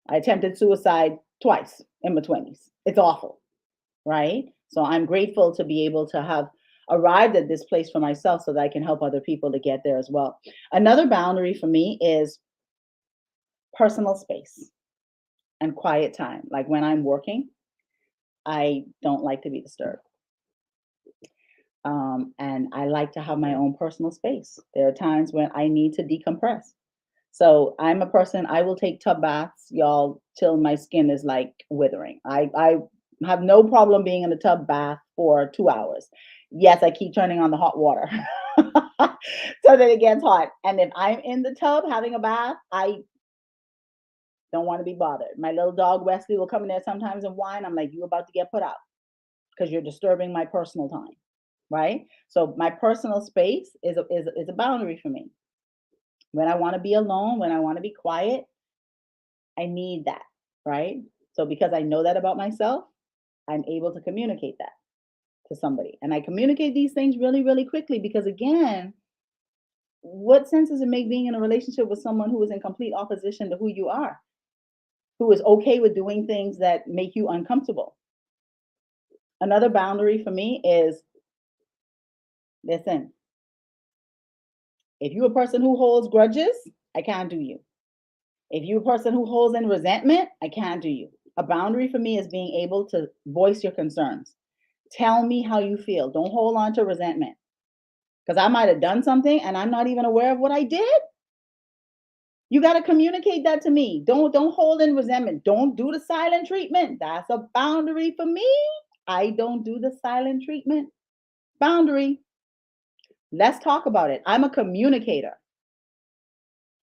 I attempted suicide twice in my 20s. It's awful. Right? So I'm grateful to be able to have arrived at this place for myself so that I can help other people to get there as well. Another boundary for me is personal space and quiet time. Like when I'm working, I don't like to be disturbed. And I like to have my own personal space. There are times when I need to decompress. So I'm a person, I will take tub baths, y'all, till my skin is like withering. I have no problem being in a tub bath for 2 hours. Yes, I keep turning on the hot water so that it gets hot. And if I'm in the tub having a bath, I don't want to be bothered. My little dog Wesley will come in there sometimes and whine. I'm like, you about to get put out. because you're disturbing my personal time, right? So my personal space is a boundary for me. When I want to be alone, when I want to be quiet, I need that, right? So because I know that about myself, I'm able to communicate that to somebody. And I communicate these things really, really quickly because, again, what sense does it make being in a relationship with someone who is in complete opposition to who you are, who is okay with doing things that make you uncomfortable? Another boundary for me is, listen, if you're a person who holds grudges, I can't do you. If you're a person who holds in resentment, I can't do you. A boundary for me is being able to voice your concerns. Tell me how you feel. Don't hold on to resentment because I might have done something and I'm not even aware of what I did. You got to communicate that to me. Don't hold in resentment. Don't do the silent treatment. That's a boundary for me. I don't do the silent treatment. Boundary. Let's talk about it. I'm a communicator.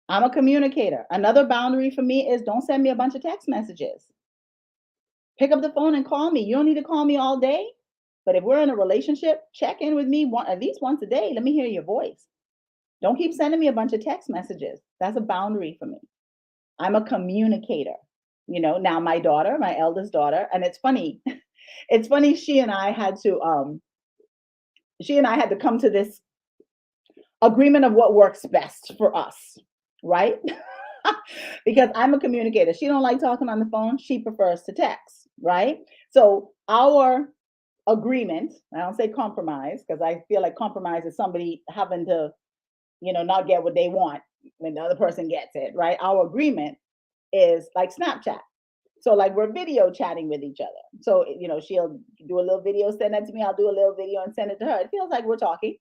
I'm a communicator. Another boundary for me is don't send me a bunch of text messages. Pick up the phone and call me. You don't need to call me all day. But if we're in a relationship, check in with me at least once a day. Let me hear your voice. Don't keep sending me a bunch of text messages. That's a boundary for me. I'm a communicator. Now my daughter, my eldest daughter, and it's funny. It's funny she and I had to come to this agreement of what works best for us, right? Because I'm a communicator. She don't like talking on the phone. She prefers to text, right? So our agreement, I don't say compromise because I feel like compromise is somebody having to, not get what they want when the other person gets it, right? Our agreement is like Snapchat. So like we're video chatting with each other. So, she'll do a little video, send that to me. I'll do a little video and send it to her. It feels like we're talking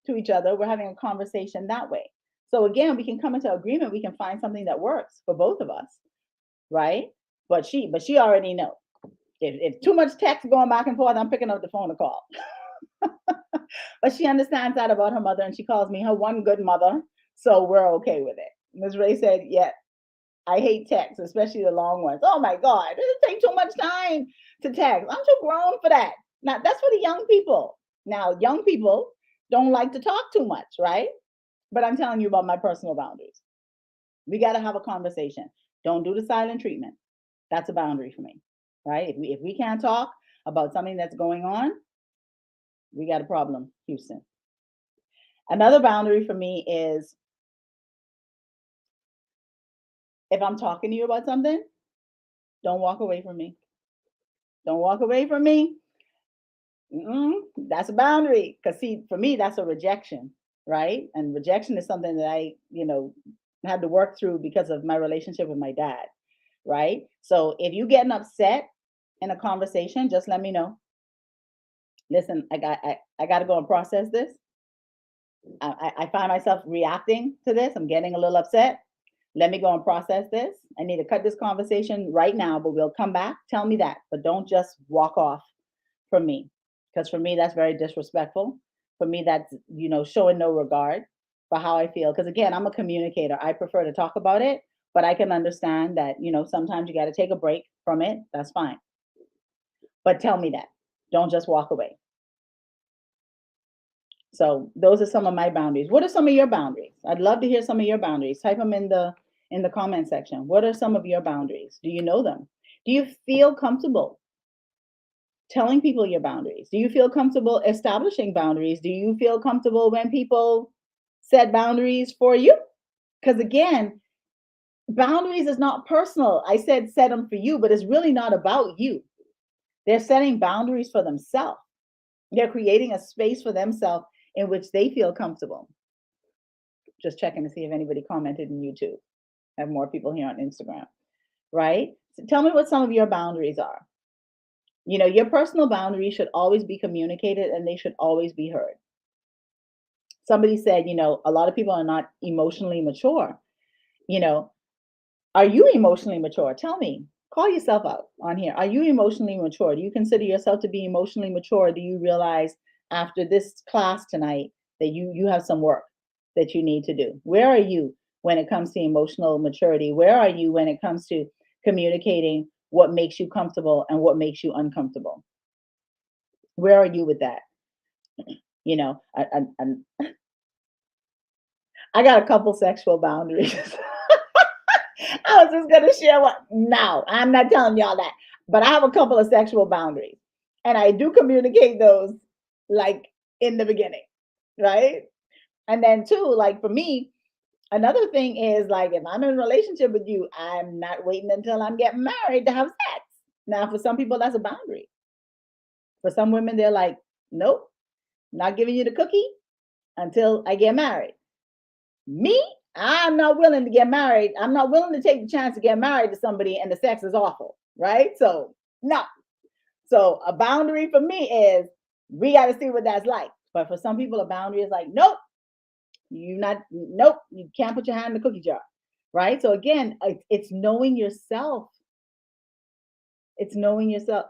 to each other. We're having a conversation that way. So again, we can come into agreement. We can find something that works for both of us, right? But she already know. If too much text going back and forth, I'm picking up the phone to call. But she understands that about her mother, and she calls me her one good mother. So we're okay with it. Ms. Ray said, yeah, I hate texts, especially the long ones. Oh my God, it takes too much time to text. I'm too grown for that. Now, that's for the young people. Now, young people don't like to talk too much, right? But I'm telling you about my personal boundaries. We got to have a conversation. Don't do the silent treatment. That's a boundary for me, right? If we can't talk about something that's going on, we got a problem, Houston. Another boundary for me is if I'm talking to you about something, don't walk away from me. Don't walk away from me. That's a boundary. Because, see, for me, that's a rejection, right? And rejection is something that I, had to work through because of my relationship with my dad, right? So if you getting upset in a conversation, just let me know. Listen, I got to go and process this. I find myself reacting to this. I'm getting a little upset. Let me go and process this. I need to cut this conversation right now, but we'll come back. Tell me that, but don't just walk off from me. Because for me, that's very disrespectful. For me, that's, showing no regard for how I feel. Because again, I'm a communicator. I prefer to talk about it, but I can understand that, sometimes you got to take a break from it. That's fine. But tell me that. Don't just walk away. So those are some of my boundaries. What are some of your boundaries? I'd love to hear some of your boundaries. Type them in the comment section. What are some of your boundaries? Do you know them? Do you feel comfortable telling people your boundaries? Do you feel comfortable establishing boundaries? Do you feel comfortable when people set boundaries for you? Because again, boundaries is not personal. I said set them for you, but it's really not about you. They're setting boundaries for themselves. They're creating a space for themselves in which they feel comfortable. Just checking to see if anybody commented in YouTube. I have more people here on Instagram, right? So tell me what some of your boundaries are. Your personal boundaries should always be communicated and they should always be heard. Somebody said, a lot of people are not emotionally mature. Are you emotionally mature? Tell me, call yourself out on here. Are you emotionally mature? Do you consider yourself to be emotionally mature? Do you realize after this class tonight that you have some work that you need to do? Where are you when it comes to emotional maturity? Where are you when it comes to communicating what makes you comfortable and what makes you uncomfortable? Where are you with that? You know, I got a couple sexual boundaries. I was just gonna share what. No, I'm not telling y'all that, but I have a couple of sexual boundaries, and I do communicate those like in the beginning, right? And then two, like for me, another thing is like if I'm in a relationship with you, I'm not waiting until I'm getting married to have sex. Now, for some people, that's a boundary. For some women, they're like, nope, not giving you the cookie until I get married. Me, I'm not willing to get married. I'm not willing to take the chance to get married to somebody and the sex is awful, right? So, no. So, a boundary for me is we got to see what that's like. But for some people, a boundary is like, nope, nope, you can't put your hand in the cookie jar, right? So, again, it's knowing yourself. It's knowing yourself.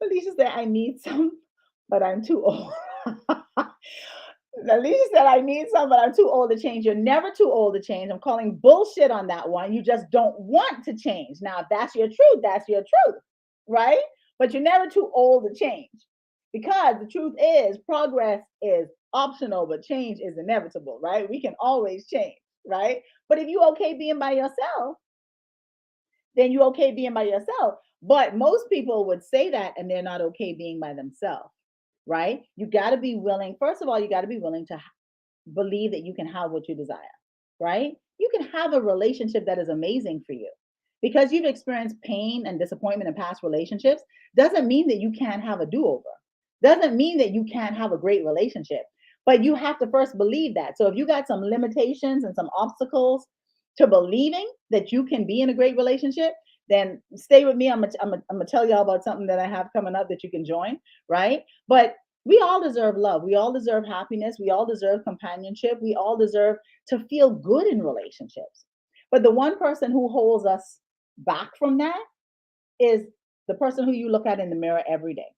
Alicia said, I need some, but I'm too old. Alicia said, I need some, but I'm too old to change. You're never too old to change. I'm calling bullshit on that one. You just don't want to change. Now, if that's your truth, that's your truth, right? But you're never too old to change because the truth is progress is optional, but change is inevitable, right? We can always change, right? But if you okay being by yourself, then you okay being by yourself. But most people would say that and they're not okay being by themselves, right? You got to be willing. First of all, you got to be willing to believe that you can have what you desire, right? You can have a relationship that is amazing for you. Because you've experienced pain and disappointment in past relationships doesn't mean that you can't have a do-over. Doesn't mean that you can't have a great relationship. But you have to first believe that. So if you got some limitations and some obstacles to believing that you can be in a great relationship, then stay with me. I'm gonna tell y'all about something that I have coming up that you can join, right? But we all deserve love. We all deserve happiness. We all deserve companionship. We all deserve to feel good in relationships. But the one person who holds us back from that is the person who you look at in the mirror every day.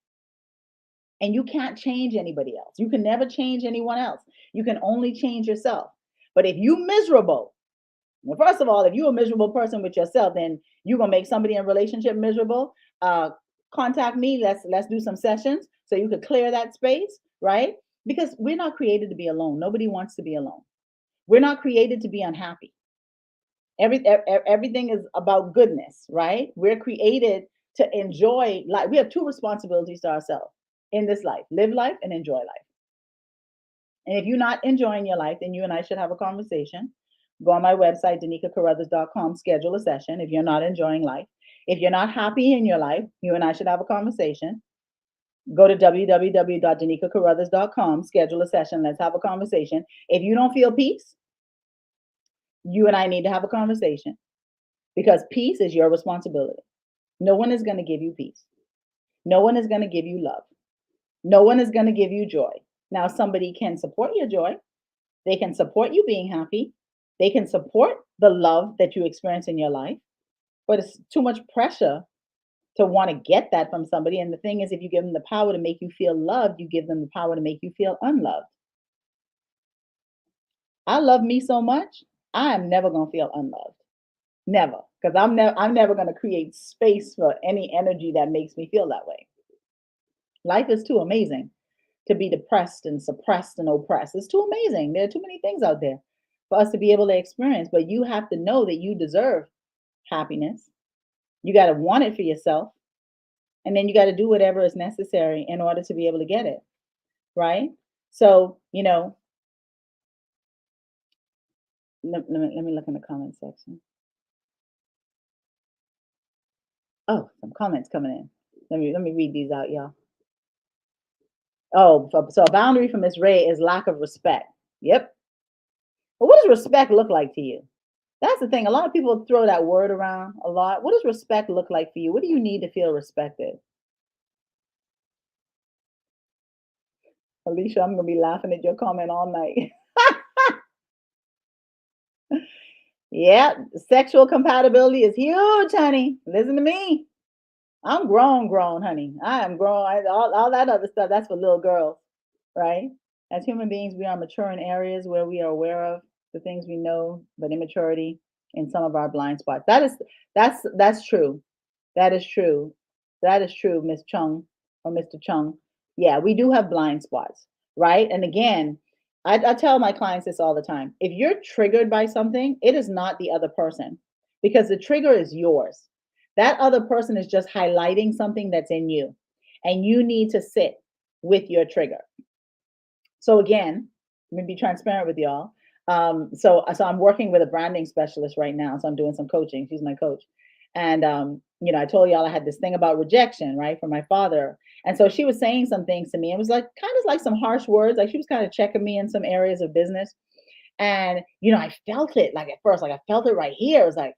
And you can't change anybody else. You can never change anyone else. You can only change yourself. But if you miserable, well, first of all, if you're a miserable person with yourself, then you're gonna make somebody in a relationship miserable. Contact me. Let's do some sessions so you could clear that space, right? Because we're not created to be alone. Nobody wants to be alone. We're not created to be unhappy. Everything is about goodness, right? We're created to enjoy life. We have two responsibilities to ourselves in this life: live life and enjoy life. And if you're not enjoying your life, then you and I should have a conversation. Go on my website, DanikaCarruthers.com, schedule a session if you're not enjoying life. If you're not happy in your life, you and I should have a conversation. Go to www.DanikaCarruthers.com, schedule a session. Let's have a conversation. If you don't feel peace, you and I need to have a conversation because peace is your responsibility. No one is going to give you peace. No one is going to give you love. No one is going to give you joy. Now, somebody can support your joy. They can support you being happy. They can support the love that you experience in your life, but it's too much pressure to want to get that from somebody. And the thing is, if you give them the power to make you feel loved, you give them the power to make you feel unloved. I love me so much, I am never going to feel unloved. Never. Because I'm never going to create space for any energy that makes me feel that way. Life is too amazing to be depressed and suppressed and oppressed. It's too amazing. There are too many things out there for us to be able to experience. But you have to know that you deserve happiness. You got to want it for yourself. And then you got to do whatever is necessary in order to be able to get it. Right? So, let me look in the comment section. Oh, some comments coming in. Let me read these out, y'all. Oh, so a boundary for Miss Ray is lack of respect. Yep. But what does respect look like to you? That's the thing. A lot of people throw that word around a lot. What does respect look like for you? What do you need to feel respected? Alicia, I'm going to be laughing at your comment all night. Yeah, sexual compatibility is huge, honey. Listen to me. I'm grown, honey. I am grown. All that other stuff, that's for little girls, right? As human beings, we are mature in areas where we are aware of the things we know, but immaturity in some of our blind spots. That's true. That is true. That is true, Miss Chung or Mr. Chung. Yeah, we do have blind spots, right? And again, I tell my clients this all the time. If you're triggered by something, it is not the other person because the trigger is yours. That other person is just highlighting something that's in you, and you need to sit with your trigger. So again, let me be transparent with y'all. So I'm working with a branding specialist right now. So I'm doing some coaching. She's my coach, and I told y'all I had this thing about rejection, right, from my father. And so she was saying some things to me. It was like kind of like some harsh words. Like she was kind of checking me in some areas of business, and I felt it. Like at first, like I felt it right here. It was like,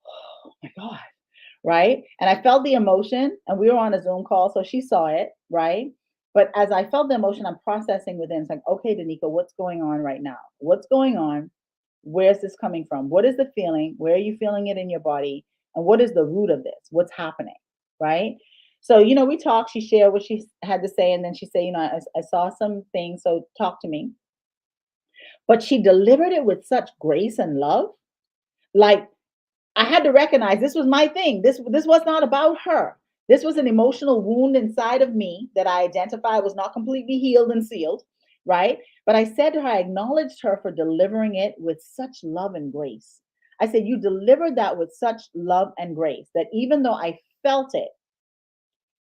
oh my god, right? And I felt the emotion, and we were on a Zoom call, so she saw it, right? But as I felt the emotion, I'm processing within. It's like, okay, Danica, what's going on right now? What's going on? Where's this coming from? What is the feeling? Where are you feeling it in your body? And what is the root of this? What's happening? Right? So, we talked, she shared what she had to say, and then she said, I saw some things, so talk to me. But she delivered it with such grace and love. Like I had to recognize this was my thing. This was not about her. This was an emotional wound inside of me that I identified was not completely healed and sealed, right? But I said to her, I acknowledged her for delivering it with such love and grace. I said, you delivered that with such love and grace that even though I felt it,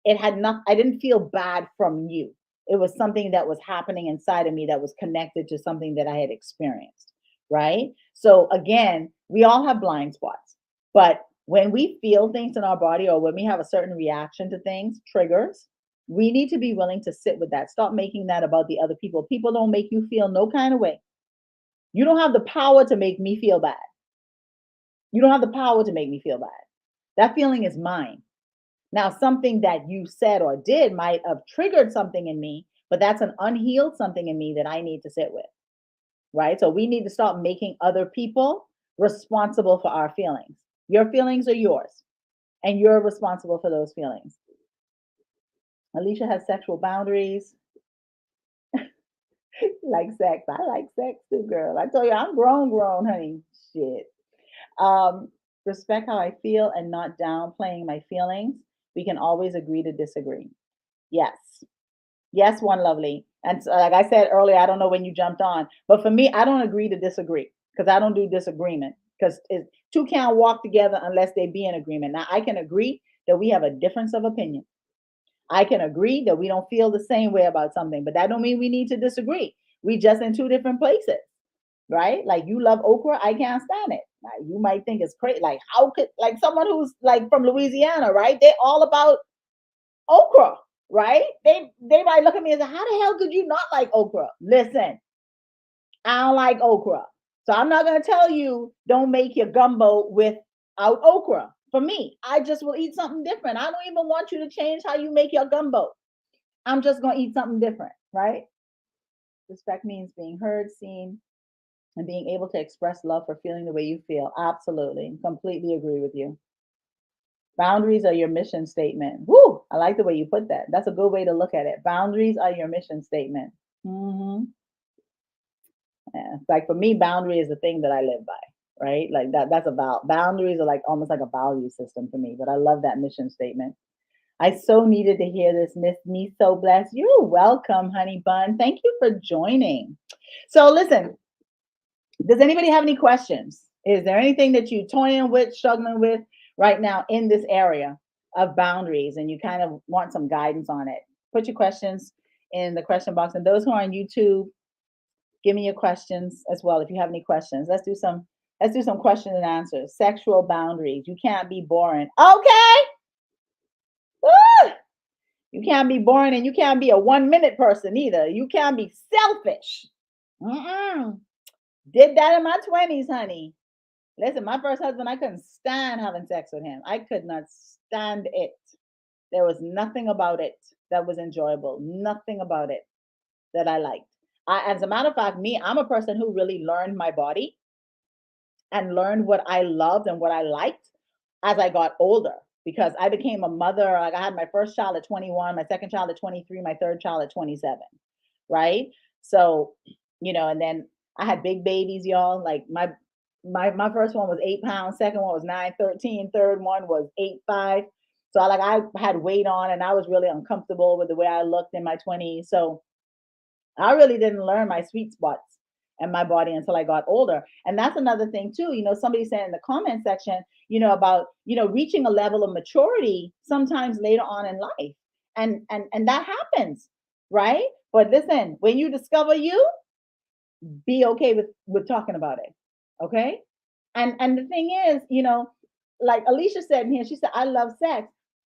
it had not, I didn't feel bad from you. It was something that was happening inside of me that was connected to something that I had experienced, right? So again, we all have blind spots, but when we feel things in our body or when we have a certain reaction to things, triggers, we need to be willing to sit with that. Stop making that about the other people. People don't make you feel no kind of way. You don't have the power to make me feel bad. You don't have the power to make me feel bad. That feeling is mine. Now, something that you said or did might have triggered something in me, but that's an unhealed something in me that I need to sit with, right? So we need to stop making other people responsible for our feelings. Your feelings are yours, and you're responsible for those feelings. Alicia has sexual boundaries, like sex. I like sex too, girl. I told you I'm grown, honey. Shit. Um, Respect how I feel and not downplaying my feelings. We can always agree to disagree. Yes. Yes, one lovely. And so, like I said earlier, I don't know when you jumped on, but for me, I don't agree to disagree because I don't do disagreement because two can't walk together unless they be in agreement. Now, I can agree that we have a difference of opinion. I can agree that we don't feel the same way about something, but that don't mean we need to disagree. We just in two different places, right? Like you love okra, I can't stand it. Like, you might think it's crazy. Like how could like someone who's like from Louisiana, right? They're all about okra, right? They might look at me and say, "How the hell could you not like okra?" Listen, I don't like okra, so I'm not gonna tell you don't make your gumbo without okra. For me, I just will eat something different. I don't even want you to change how you make your gumbo. I'm just gonna eat something different, right? Respect means being heard, seen, and being able to express love for feeling the way you feel. Absolutely, completely agree with you. Boundaries are your mission statement. Woo! I like the way you put that. That's a good way to look at it. Boundaries are your mission statement. Hmm. Yeah. Like for me, boundary is the thing that I live by, right? Like that. That's about boundaries are like almost like a value system for me. But I love that mission statement. I so needed to hear this, Miss Me So Blessed. You're welcome, honey bun. Thank you for joining. So listen, does anybody have any questions? Is there anything that you toying with, struggling with right now in this area of boundaries and you kind of want some guidance on it? Put your questions in the question box. And those who are on YouTube, give me your questions as well if you have any questions. Let's do some question and answers. Sexual boundaries. You can't be boring. Okay. Woo! You can't be boring and you can't be a 1 minute person either. You can't be selfish. Mm-mm. Did that in my 20s, honey. Listen, my first husband, I couldn't stand having sex with him. I could not stand it. There was nothing about it that was enjoyable. Nothing about it that I liked. As a matter of fact, I'm a person who really learned my body and learned what I loved and what I liked as I got older because I became a mother. Like I had my first child at 21, my second child at 23, my third child at 27, right? So, and then I had big babies, y'all. Like my first one was 8 pounds, second one was 9, 13, third one was 8, 5. So I had weight on and I was really uncomfortable with the way I looked in my 20s. So I really didn't learn my sweet spots and my body until I got older. And that's another thing too. Somebody said in the comment section, about, reaching a level of maturity sometimes later on in life. And that happens, right? But listen, when you discover you, be okay with talking about it. Okay? And the thing is, like Alicia said in here, she said, I love sex.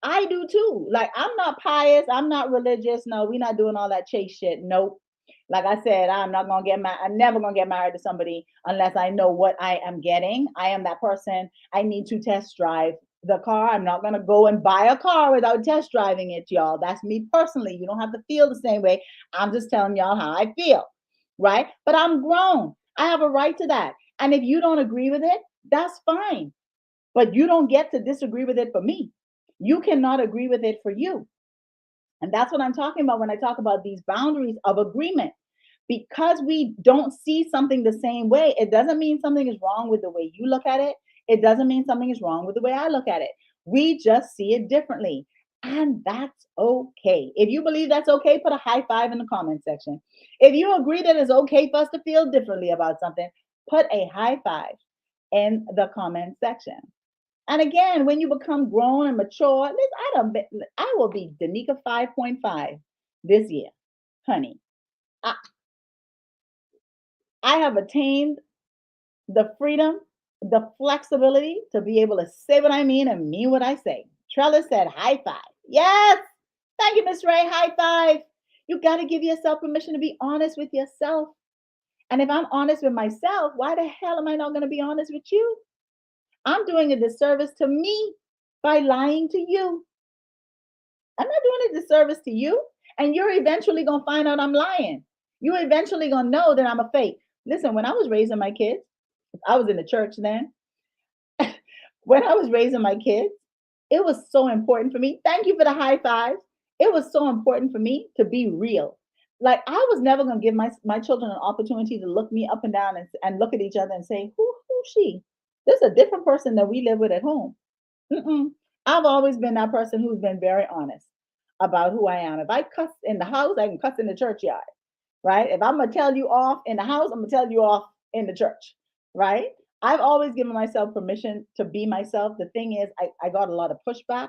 I do too. Like, I'm not pious, I'm not religious. No, we're not doing all that chase shit. Nope. Like I said, I'm not gonna get married. I'm never gonna get married to somebody unless I know what I am getting. I am that person. I need to test drive the car. I'm not gonna go and buy a car without test driving it, y'all. That's me personally. You don't have to feel the same way. I'm just telling y'all how I feel, right? But I'm grown. I have a right to that. And if you don't agree with it, that's fine. But you don't get to disagree with it for me. You cannot agree with it for you. And that's what I'm talking about when I talk about these boundaries of agreement. Because we don't see something the same way, it doesn't mean something is wrong with the way you look at it. It doesn't mean something is wrong with the way I look at it. We just see it differently. And that's okay. If you believe that's okay, put a high five in the comment section. If you agree that it's okay for us to feel differently about something, put a high five in the comment section. And again, when you become grown and mature, I will be Danica 5.5 this year, honey. I have attained the freedom, the flexibility to be able to say what I mean and mean what I say. Trellis said high five. Yes. Thank you, Miss Ray. High five. You got to give yourself permission to be honest with yourself. And if I'm honest with myself, why the hell am I not going to be honest with you? I'm doing a disservice to me by lying to you. I'm not doing a disservice to you. And you're eventually going to find out I'm lying. You're eventually going to know that I'm a fake. Listen, when I was raising my kids, I was in the church then. When I was raising my kids, it was so important for me. Thank you for the high fives. It was so important for me to be real. Like, I was never going to give my children an opportunity to look me up and down and look at each other and say, who's she? This is a different person that we live with at home. Mm-mm. I've always been that person who's been very honest about who I am. If I cuss in the house, I can cuss in the churchyard, right? If I'm going to tell you off in the house, I'm going to tell you off in the church, right? I've always given myself permission to be myself. The thing is, I got a lot of pushback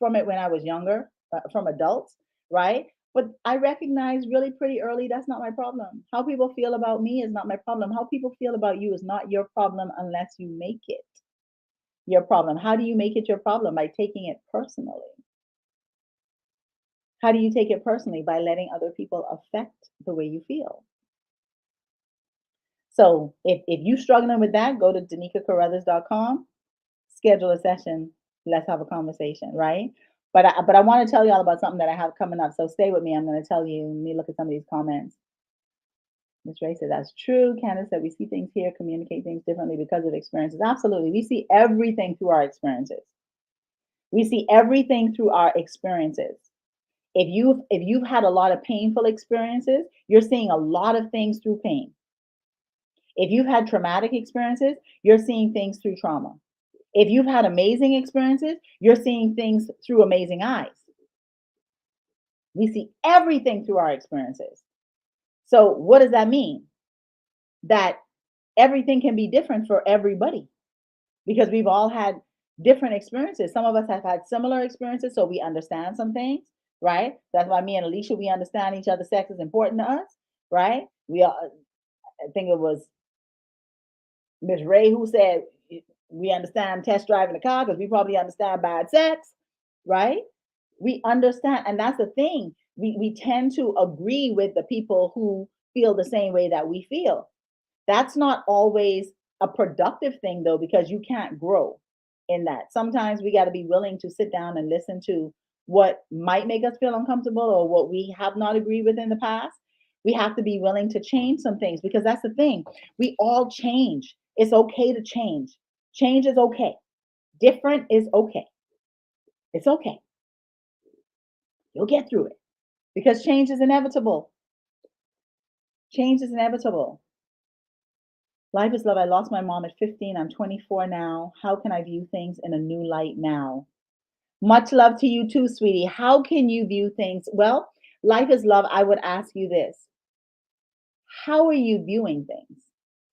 from it when I was younger, from adults, right? But I recognized really pretty early that's not my problem. How people feel about me is not my problem. How people feel about you is not your problem unless you make it your problem. How do you make it your problem? By taking it personally. How do you take it personally? By letting other people affect the way you feel. So if you're struggling with that, go to DanicaCarruthers.com, schedule a session, let's have a conversation, right? But I want to tell you all about something that I have coming up. So stay with me. I'm going to tell you. Let me look at some of these comments. Ms. Ray said that's true. Candace said we see things here, communicate things differently because of experiences. Absolutely. We see everything through our experiences. We see everything through our experiences. If you've had a lot of painful experiences, you're seeing a lot of things through pain. If you've had traumatic experiences, you're seeing things through trauma. If you've had amazing experiences, you're seeing things through amazing eyes. We see everything through our experiences. So what does that mean? That everything can be different for everybody because we've all had different experiences. Some of us have had similar experiences, so we understand some things, right? That's why me and Alicia, we understand each other. Sex is important to us, right? I think it was Miss Ray who said we understand test driving the car because we probably understand bad sex, right? We understand, and that's the thing. We tend to agree with the people who feel the same way that we feel. That's not always a productive thing though, because you can't grow in that. Sometimes we got to be willing to sit down and listen to what might make us feel uncomfortable or what we have not agreed with in the past. We have to be willing to change some things because that's the thing. We all change. It's okay to change. Change is okay. Different is okay. It's okay. You'll get through it because change is inevitable. Change is inevitable. Life is love. I lost my mom at 15. I'm 24 now. How can I view things in a new light now? Much love to you too, sweetie. How can you view things? Well, life is love. I would ask you this. How are you viewing things?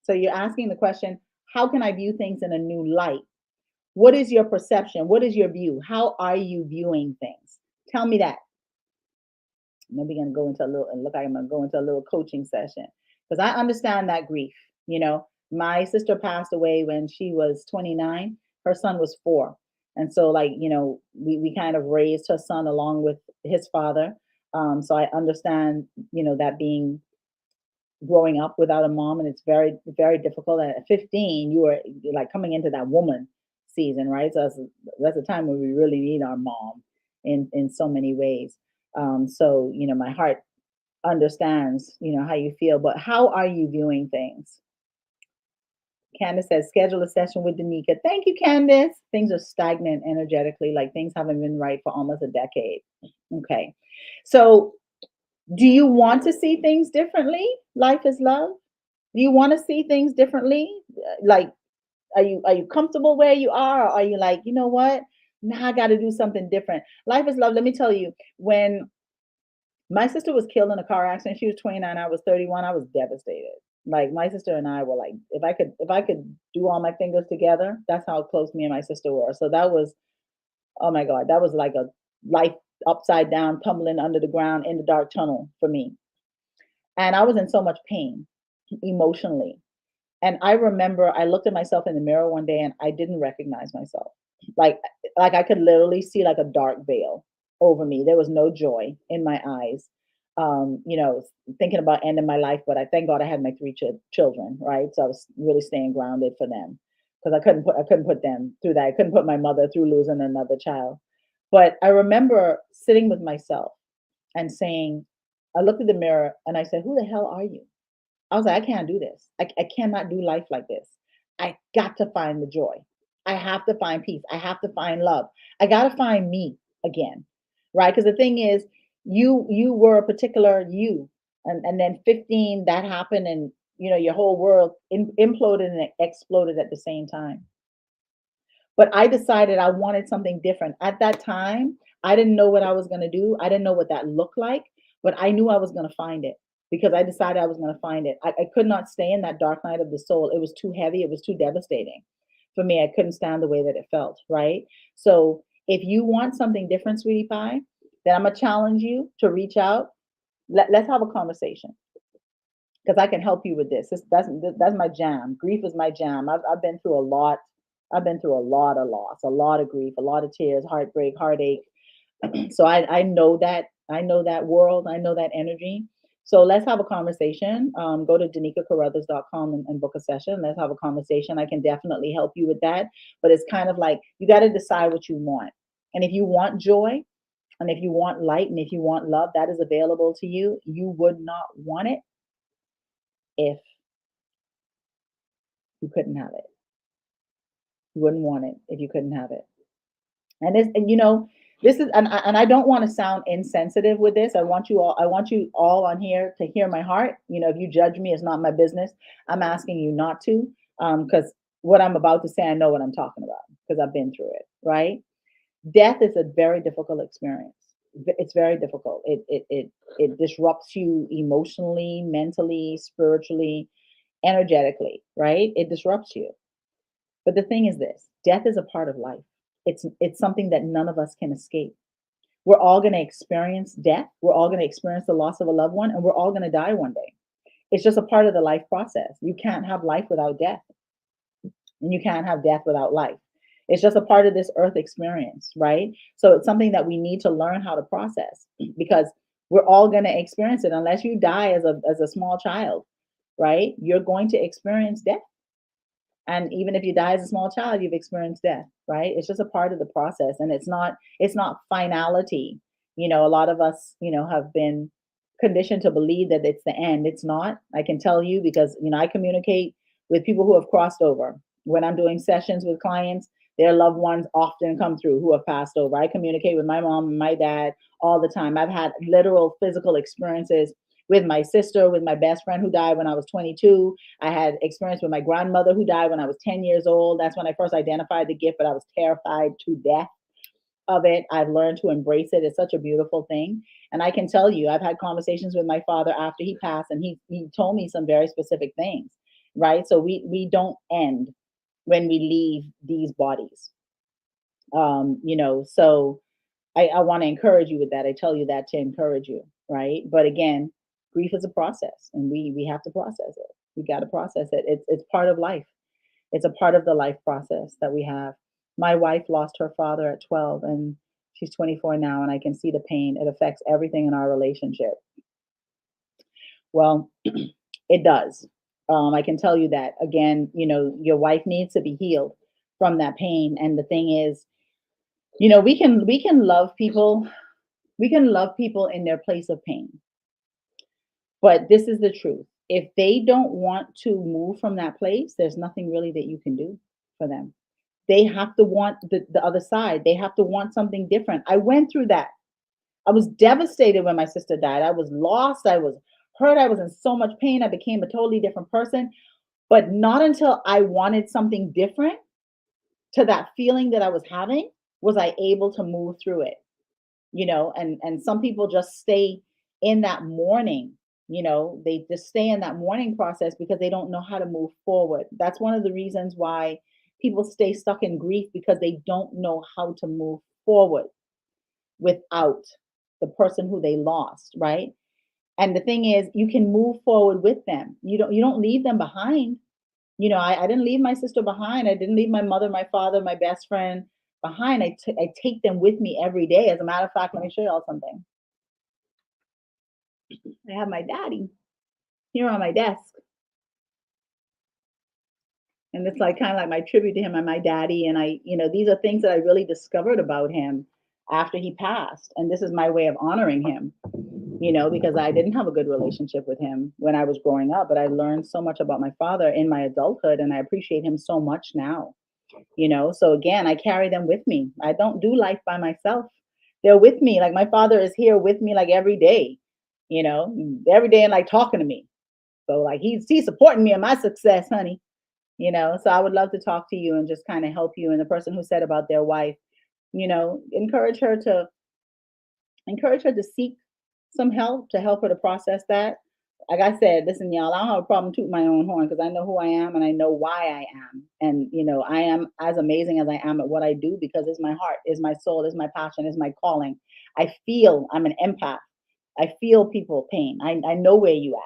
So you're asking the question, how can I view things in a new light? What is your perception? What is your view? How are you viewing things? Tell me that. Maybe gonna go into a little and look like I'm gonna go into a little coaching session because I understand that grief. You know, my sister passed away when she was 29. Her son was 4. And so like, we kind of raised her son along with his father. So I understand, that being growing up without a mom, and it's very, very difficult. At 15, you're like coming into that woman season, right? So that's a time when we really need our mom in so many ways. So my heart understands, how you feel, but how are you viewing things? Candace says, schedule a session with Danica. Thank you, Candace. Things are stagnant energetically, like things haven't been right for almost a decade. Okay. So do you want to see things differently? Life is love. Do you want to see things differently? Like, are you comfortable where you are? Or are you like, you know what? Now I got to do something different. Life is love. Let me tell you, when my sister was killed in a car accident, she was 29, I was 31, I was devastated. Like my sister and I were like, if I could do all my fingers together, that's how close me and my sister were. So that was, oh my God, that was like a life upside down, tumbling under the ground in the dark tunnel for me. And I was in so much pain emotionally. And I remember I looked at myself in the mirror one day and I didn't recognize myself. Like like I could literally see like a dark veil over me. There was no joy in my eyes. Thinking about ending my life, but I thank God I had my 3 children, right? So I was really staying grounded for them because I couldn't put them through that. I couldn't put my mother through losing another child. But I remember sitting with myself and saying, I looked at the mirror and I said, "Who the hell are you?" I was like, I can't do this. I cannot do life like this. I got to find the joy. I have to find peace. I have to find love. I got to find me again. Right? Because the thing is, you were a particular you. And then 15, that happened, and your whole world imploded and exploded at the same time. But I decided I wanted something different. At that time, I didn't know what I was going to do. I didn't know what that looked like, but I knew I was going to find it because I decided I was going to find it. I could not stay in that dark night of the soul. It was too heavy. It was too devastating for me. I couldn't stand the way that it felt, right? So if you want something different, sweetie pie, then I'm going to challenge you to reach out. Let's have a conversation because I can help you with this. That's my jam. Grief is my jam. I've been through a lot. I've been through a lot of loss, a lot of grief, a lot of tears, heartbreak, heartache. So I know that. I know that world. I know that energy. So let's have a conversation. Go to DanicaCarruthers.com and book a session. Let's have a conversation. I can definitely help you with that. But it's kind of like you got to decide what you want. And if you want joy, and if you want light, and if you want love, that is available to you. You would not want it if you couldn't have it. You wouldn't want it if you couldn't have it. This is, and I don't want to sound insensitive with this. I want you all on here to hear my heart. If you judge me, it's not my business. I'm asking you not to, because what I'm about to say, I know what I'm talking about because I've been through it, right? Death is a very difficult experience. It's very difficult. It disrupts you emotionally, mentally, spiritually, energetically, right? It disrupts you. But the thing is this, death is a part of life. It's something that none of us can escape. We're all going to experience death. We're all going to experience the loss of a loved one, and we're all going to die one day. It's just a part of the life process. You can't have life without death, and you can't have death without life. It's just a part of this earth experience, right? So it's something that we need to learn how to process because we're all going to experience it unless you die as a small child, right? You're going to experience death. And even if you die as a small child, you've experienced death, right? It's just a part of the process, and it's not finality. A lot of us, have been conditioned to believe that it's the end. It's not. I can tell you because I communicate with people who have crossed over. When I'm doing sessions with clients, their loved ones often come through who have passed over. I communicate with my mom and my dad all the time. I've had literal physical experiences with my sister, with my best friend who died when I was 22. I had experience with my grandmother who died when I was 10 years old. That's when I first identified the gift, but I was terrified to death. of it. I've learned to embrace it. It's such a beautiful thing. And I can tell you, I've had conversations with my father after he passed, and he told me some very specific things, right? So we don't end when we leave these bodies. So I want to encourage you with that. I tell you that to encourage you, right? But again, grief is a process, and we have to process it. We got to process it. It's part of life. It's a part of the life process that we have. My wife lost her father at 12, and she's 24 now, and I can see the pain. It affects everything in our relationship. Well, it does. I can tell you that. Again, your wife needs to be healed from that pain. And the thing is, we can love people. We can love people in their place of pain. But this is the truth. If they don't want to move from that place, there's nothing really that you can do for them. They have to want the other side. They have to want something different. I went through that. I was devastated when my sister died. I was lost. I was hurt. I was in so much pain. I became a totally different person. But not until I wanted something different to that feeling that I was having was I able to move through it. And some people just stay in that mourning. They just stay in that mourning process because they don't know how to move forward. That's one of the reasons why people stay stuck in grief, because they don't know how to move forward without the person who they lost, right? And the thing is, you can move forward with them. You don't leave them behind. I didn't leave my sister behind. I didn't leave my mother, my father, my best friend behind. I take them with me every day. As a matter of fact, let me show y'all something. I have my daddy here on my desk. And it's like kind of like my tribute to him and my daddy. And these are things that I really discovered about him after he passed. And this is my way of honoring him, because I didn't have a good relationship with him when I was growing up, but I learned so much about my father in my adulthood, and I appreciate him so much now. So again, I carry them with me. I don't do life by myself. They're with me. Like my father is here with me like you know, every day, and like talking to me. So like he's supporting me in my success, honey. So I would love to talk to you and just kind of help you. And the person who said about their wife, encourage her to seek some help to help her to process that. Like I said, listen, y'all, I don't have a problem tooting my own horn, because I know who I am and I know why I am. And I am as amazing as I am at what I do, because it's my heart, is my soul, is my passion, is my calling. I'm an empath. I feel people pain. I know where you at.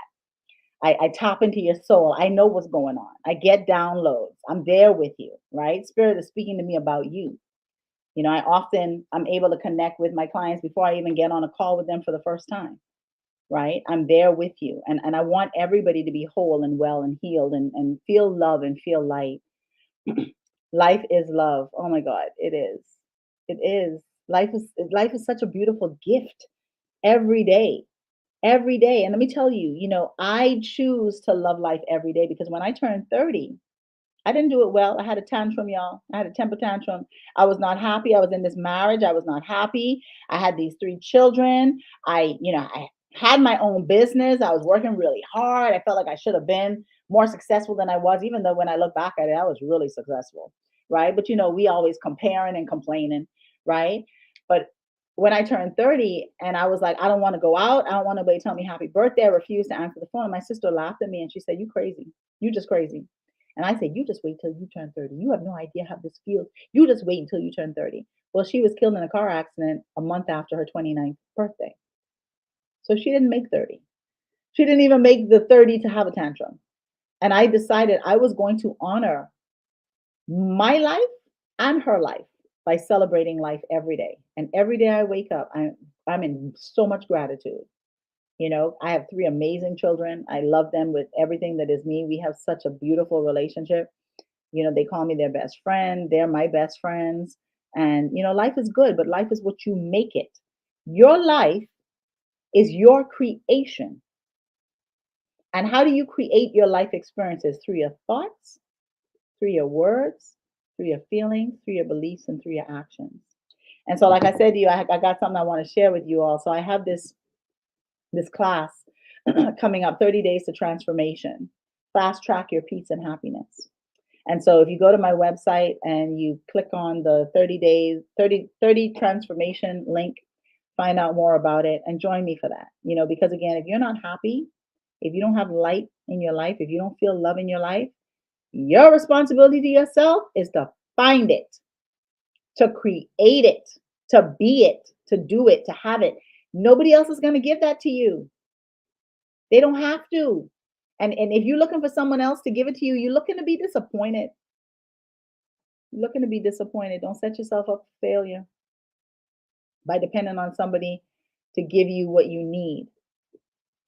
I tap into your soul. I know what's going on. I get downloads. I'm there with you, right? Spirit is speaking to me about you. I'm able to connect with my clients before I even get on a call with them for the first time, right? I'm there with you. And I want everybody to be whole and well and healed, and feel love and feel light. Life is love. Oh my God, it is. It is. Life is such a beautiful gift every day. Every day. And let me tell you, I choose to love life every day, because when I turned 30, I didn't do it well. I had a tantrum, y'all. I had a temper tantrum. I was not happy. I was in this marriage. I was not happy. I had these 3 children. I had my own business. I was working really hard. I felt like I should have been more successful than I was, even though when I look back at it, I was really successful, right? But we always comparing and complaining, right? But when I turned 30 and I was like, I don't want to go out. I don't want nobody to tell me happy birthday. I refused to answer the phone. My sister laughed at me and she said, "You crazy. You just crazy." And I said, "You just wait till you turn 30. You have no idea how this feels. You just wait until you turn 30." Well, she was killed in a car accident a month after her 29th birthday. So she didn't make 30. She didn't even make the 30 to have a tantrum. And I decided I was going to honor my life and her life by celebrating life every day. And every day I wake up, I'm in so much gratitude. I have 3 amazing children. I love them with everything that is me. We have such a beautiful relationship. They call me their best friend. They're my best friends. And, life is good, but life is what you make it. Your life is your creation. And how do you create your life experiences? Through your thoughts, through your words, through your feelings, through your beliefs, and through your actions. And so, like I said to you, I got something I want to share with you all. So I have this class coming up, 30 Days to Transformation. Fast track your peace and happiness. And so if you go to my website and you click on the 30 days, 30 transformation link, find out more about it and join me for that. Because again, if you're not happy, if you don't have light in your life, if you don't feel love in your life, your responsibility to yourself is to find it, to create it, to be it, to do it, to have it. Nobody else is going to give that to you. They don't have to. And if you're looking for someone else to give it to you, you're looking to be disappointed. You're looking to be disappointed. Don't set yourself up for failure by depending on somebody to give you what you need.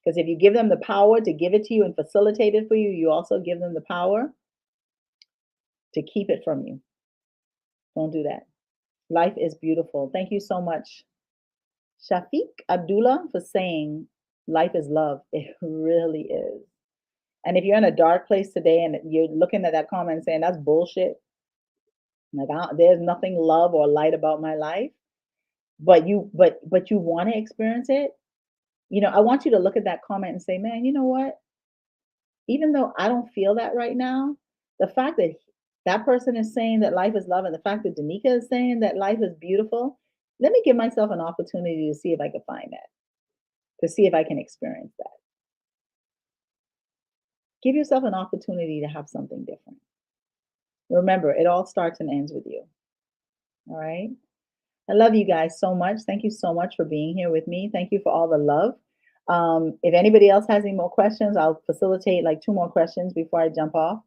Because if you give them the power to give it to you and facilitate it for you, you also give them the power to keep it from you. Don't do that. Life is beautiful. Thank you so much, Shafiq Abdullah, for saying life is love. It really is. And if you're in a dark place today and you're looking at that comment and saying that's bullshit, like there's nothing love or light about my life, but you want to experience it, I want you to look at that comment and say, man, you know what? Even though I don't feel that right now, the fact that that person is saying that life is love and the fact that Danica is saying that life is beautiful, let me give myself an opportunity to see if I can find that, to see if I can experience that. Give yourself an opportunity to have something different. Remember, it all starts and ends with you. All right. I love you guys so much. Thank you so much for being here with me. Thank you for all the love. If anybody else has any more questions, I'll facilitate like 2 more questions before I jump off.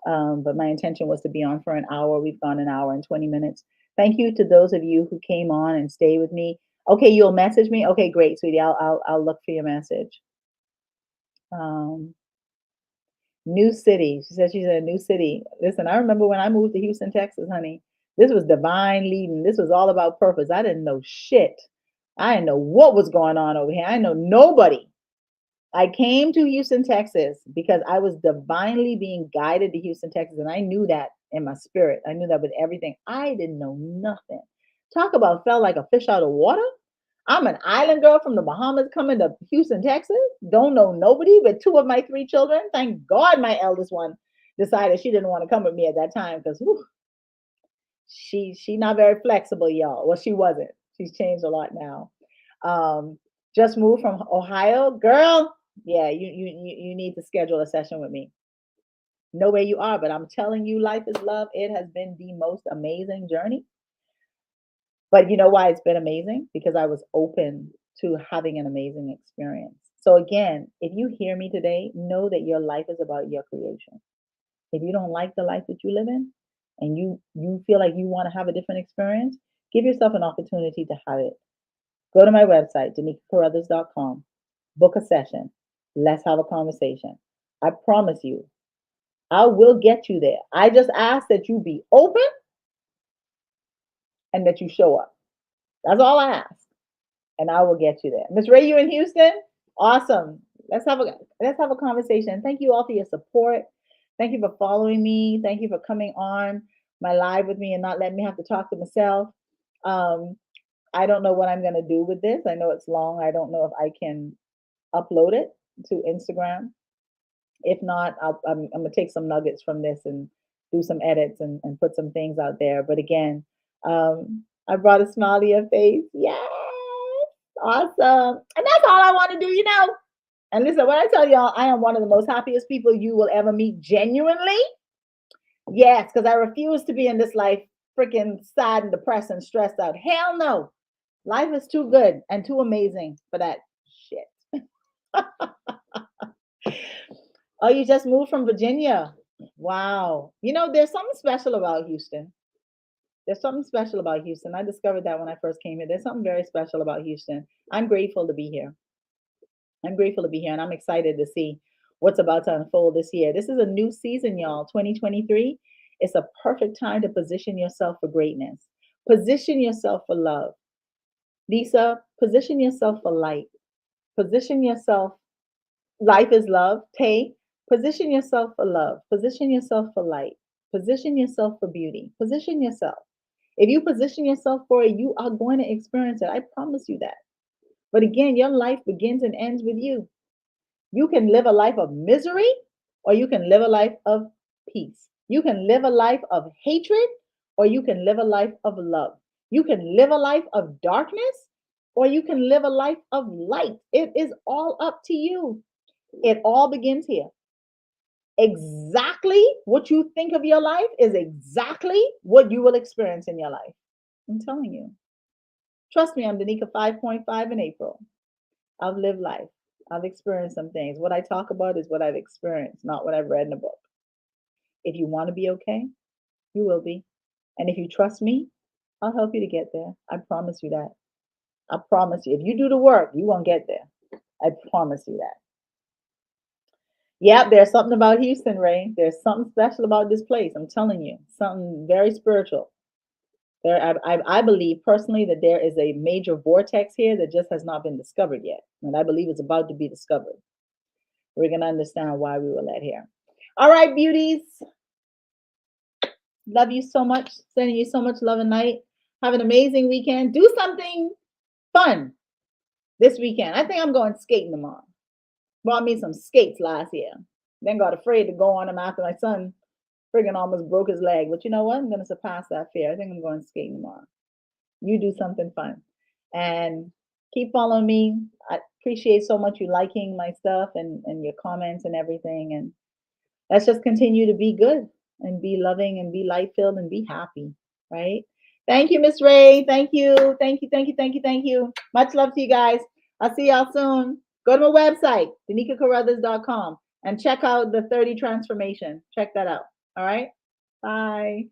But my intention was to be on for an hour. We've gone an hour and 20 minutes. Thank you to those of you who came on and stayed with me. Okay, you'll message me. Okay, great, sweetie. I'll look for your message. New city. She said she's in a new city. Listen, I remember when I moved to Houston, Texas, honey. This was divine leading. This was all about purpose. I didn't know shit. I didn't know what was going on over here. I didn't know nobody. I came to Houston, Texas because I was divinely being guided to Houston, Texas. And I knew that in my spirit. I knew that with everything. I didn't know nothing. Talk about felt like a fish out of water. I'm an island girl from the Bahamas coming to Houston, Texas. Don't know nobody but 2 of my 3 children. Thank God my eldest one decided she didn't want to come with me at that time because she not very flexible, y'all. Well, she wasn't. She's changed a lot now. Just moved from Ohio. Girl, yeah, you need to schedule a session with me. Know where you are, but I'm telling you, life is love. It has been the most amazing journey. But you know why it's been amazing? Because I was open to having an amazing experience. So again, if you hear me today, know that your life is about your creation. If you don't like the life that you live in and you feel like you want to have a different experience, give yourself an opportunity to have it. Go to my website, DanicaCarruthers.com, book a session. Let's have a conversation. I promise you, I will get you there. I just ask that you be open and that you show up. That's all I ask. And I will get you there. Miss Ray, you in Houston? Awesome. Let's have a conversation. Thank you all for your support. Thank you for following me. Thank you for coming on my live with me and not letting me have to talk to myself. I don't know what I'm going to do with this. I know it's long. I don't know if I can upload it to Instagram. If not, I'm going to take some nuggets from this and do some edits and put some things out there. But again, I brought a smile to your face. Yes. Awesome. And that's all I want to do, And listen, when I tell y'all, I am one of the most happiest people you will ever meet genuinely. Yes, because I refuse to be in this life freaking sad and depressed and stressed out. Hell no. Life is too good and too amazing for that shit. Oh, you just moved from Virginia. Wow. There's something special about Houston. There's something special about Houston. I discovered that when I first came here. There's something very special about Houston. I'm grateful to be here. I'm grateful to be here, and I'm excited to see what's about to unfold this year. This is a new season, y'all. 2023. It's a perfect time to position yourself for greatness. Position yourself for love. Lisa, position yourself for light. Position yourself. Life is love. Tay, position yourself for love. Position yourself for light. Position yourself for beauty. Position yourself. If you position yourself for it, you are going to experience it. I promise you that. But again, your life begins and ends with you. You can live a life of misery or you can live a life of peace. You can live a life of hatred or you can live a life of love. You can live a life of darkness or you can live a life of light. It is all up to you. It all begins here. Exactly what you think of your life is exactly what you will experience in your life. I'm telling you. Trust me, I'm Danica 5.5 in April. I've lived life. I've experienced some things. What I talk about is what I've experienced, not what I've read in a book. If you want to be okay, you will be. And if you trust me, I'll help you to get there. I promise you that. I promise you. If you do the work, you won't get there. I promise you that. Yep, there's something about Houston, Ray. There's something special about this place. I'm telling you, something very spiritual. I believe personally that there is a major vortex here that just has not been discovered yet. And I believe it's about to be discovered. We're going to understand why we were led here. All right, beauties. Love you so much. Sending you so much love and light. Have an amazing weekend. Do something fun this weekend. I think I'm going skating tomorrow. Bought me some skates last year. Then got afraid to go on them after my son friggin' almost broke his leg. But you know what? I'm going to surpass that fear. I think I'm going skating tomorrow. You do something fun. And keep following me. I appreciate so much you liking my stuff and your comments and everything. And let's just continue to be good and be loving and be light filled and be happy, right? Thank you, Miss Ray. Thank you. Thank you. Thank you. Thank you. Thank you. Much love to you guys. I'll see y'all soon. Go to my website, DanicaCarruthers.com, and check out the 30 transformation. Check that out. All right. Bye.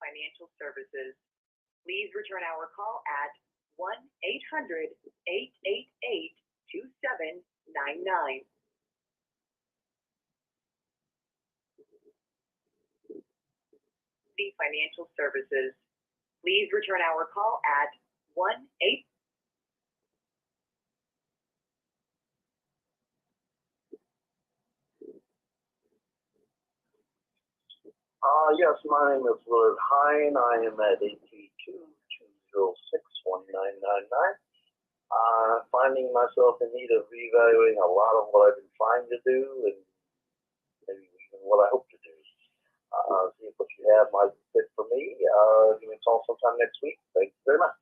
Financial Services. Please return our call at 1-800-888-2799. Financial Services. Please return our call at 1-800. Yes, my name is Willard Hine. I am at 832-206-1999. Finding myself in need of reevaluating a lot of what I've been trying to do and maybe even what I hope to do. See if what you have might fit for me. Give me a call sometime next week. Thank you very much.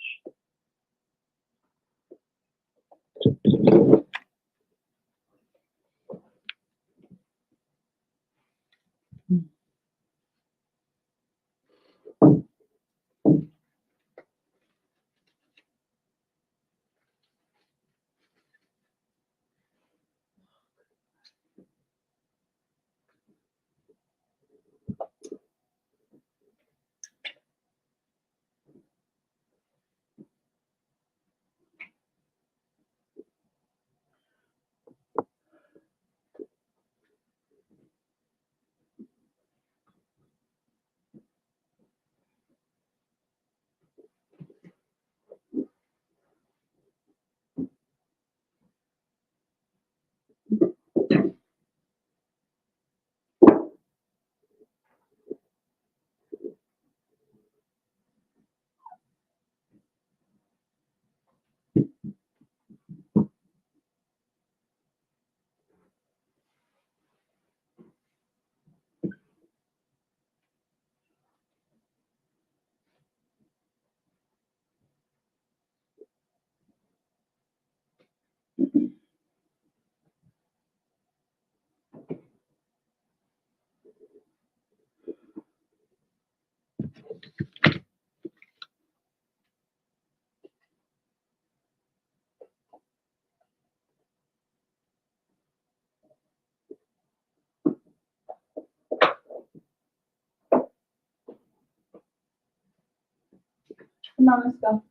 Come on, let's go.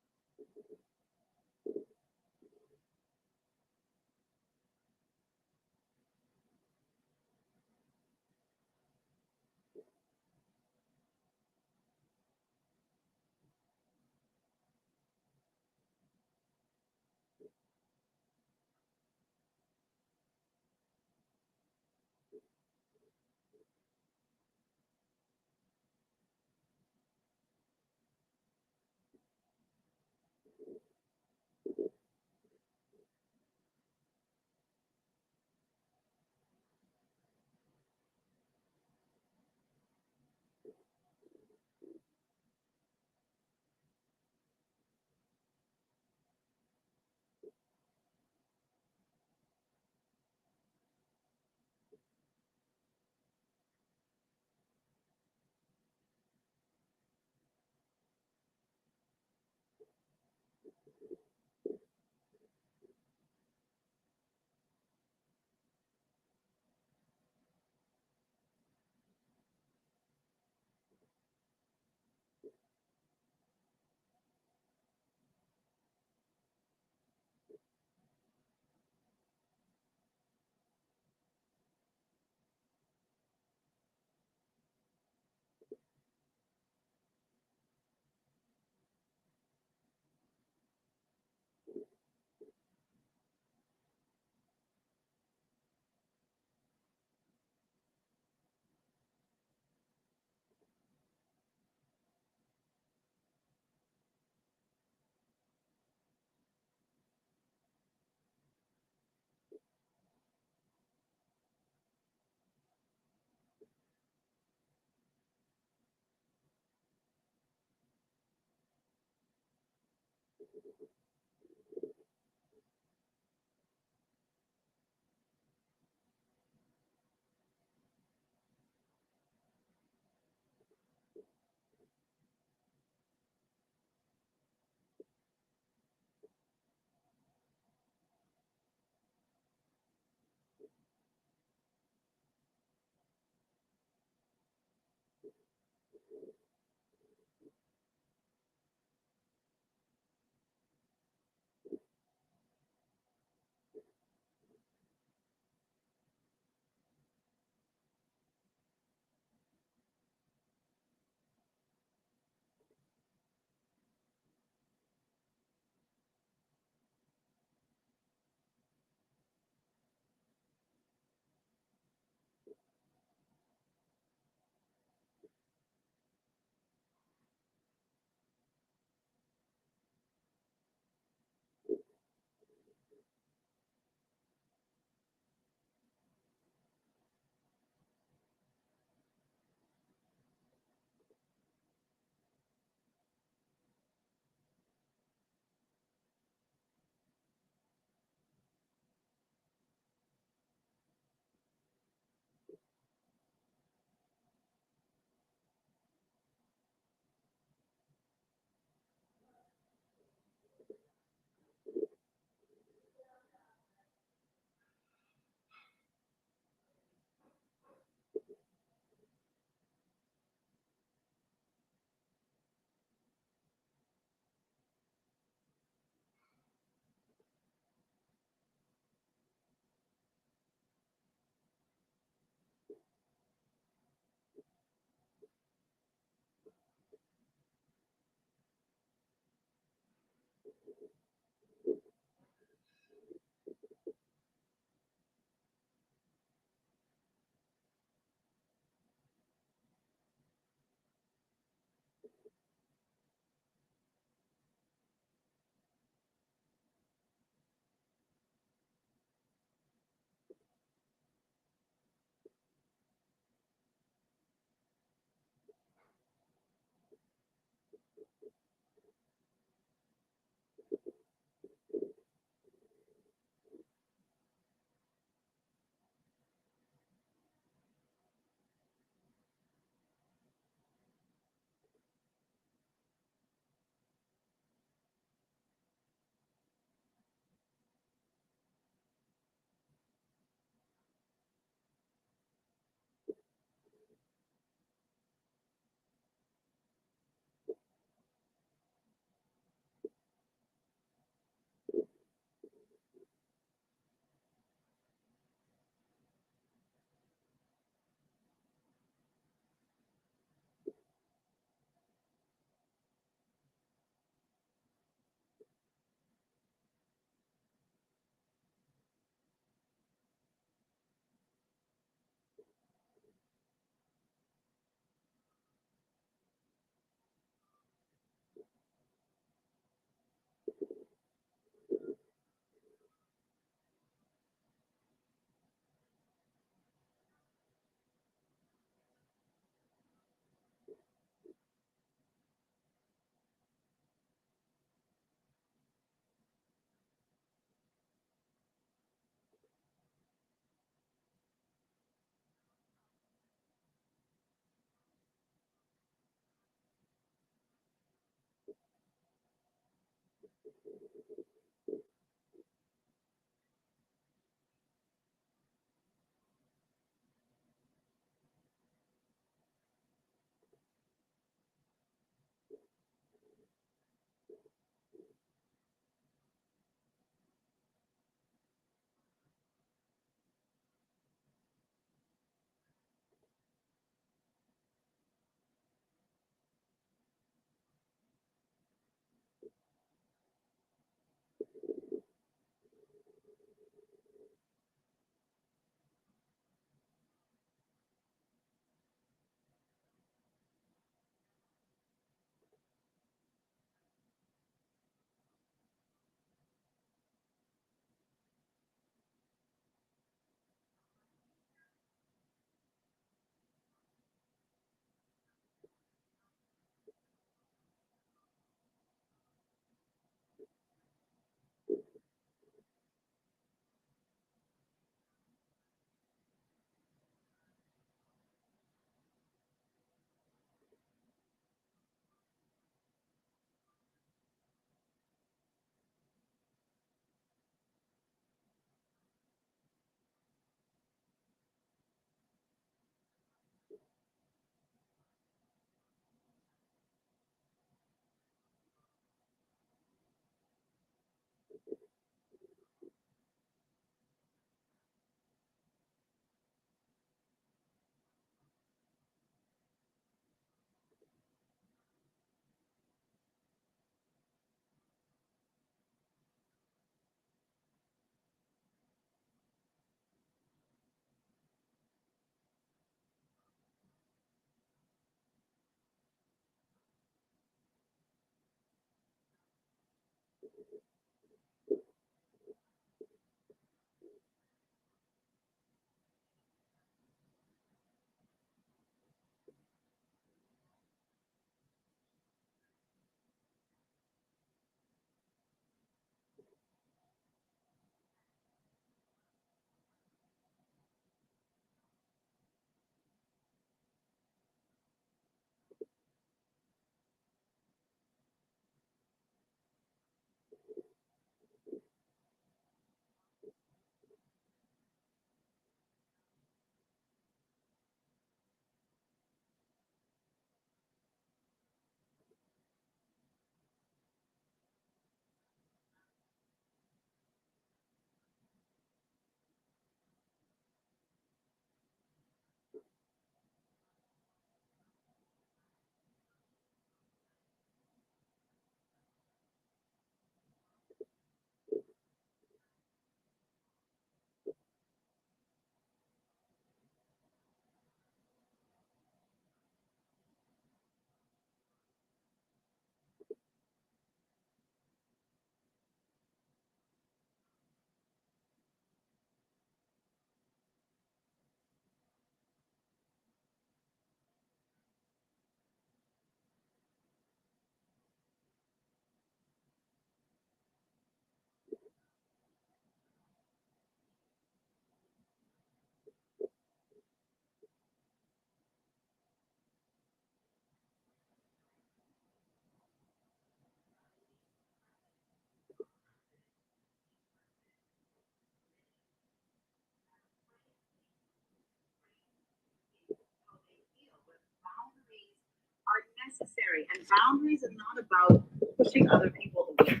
Are necessary, and boundaries are not about pushing other people away.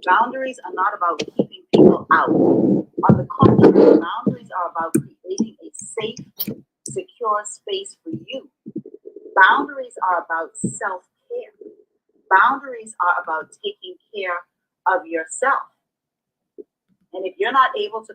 Boundaries are not about keeping people out. On the contrary, boundaries are about creating a safe, secure space for you. Boundaries are about self-care. Boundaries are about taking care of yourself. And if you're not able to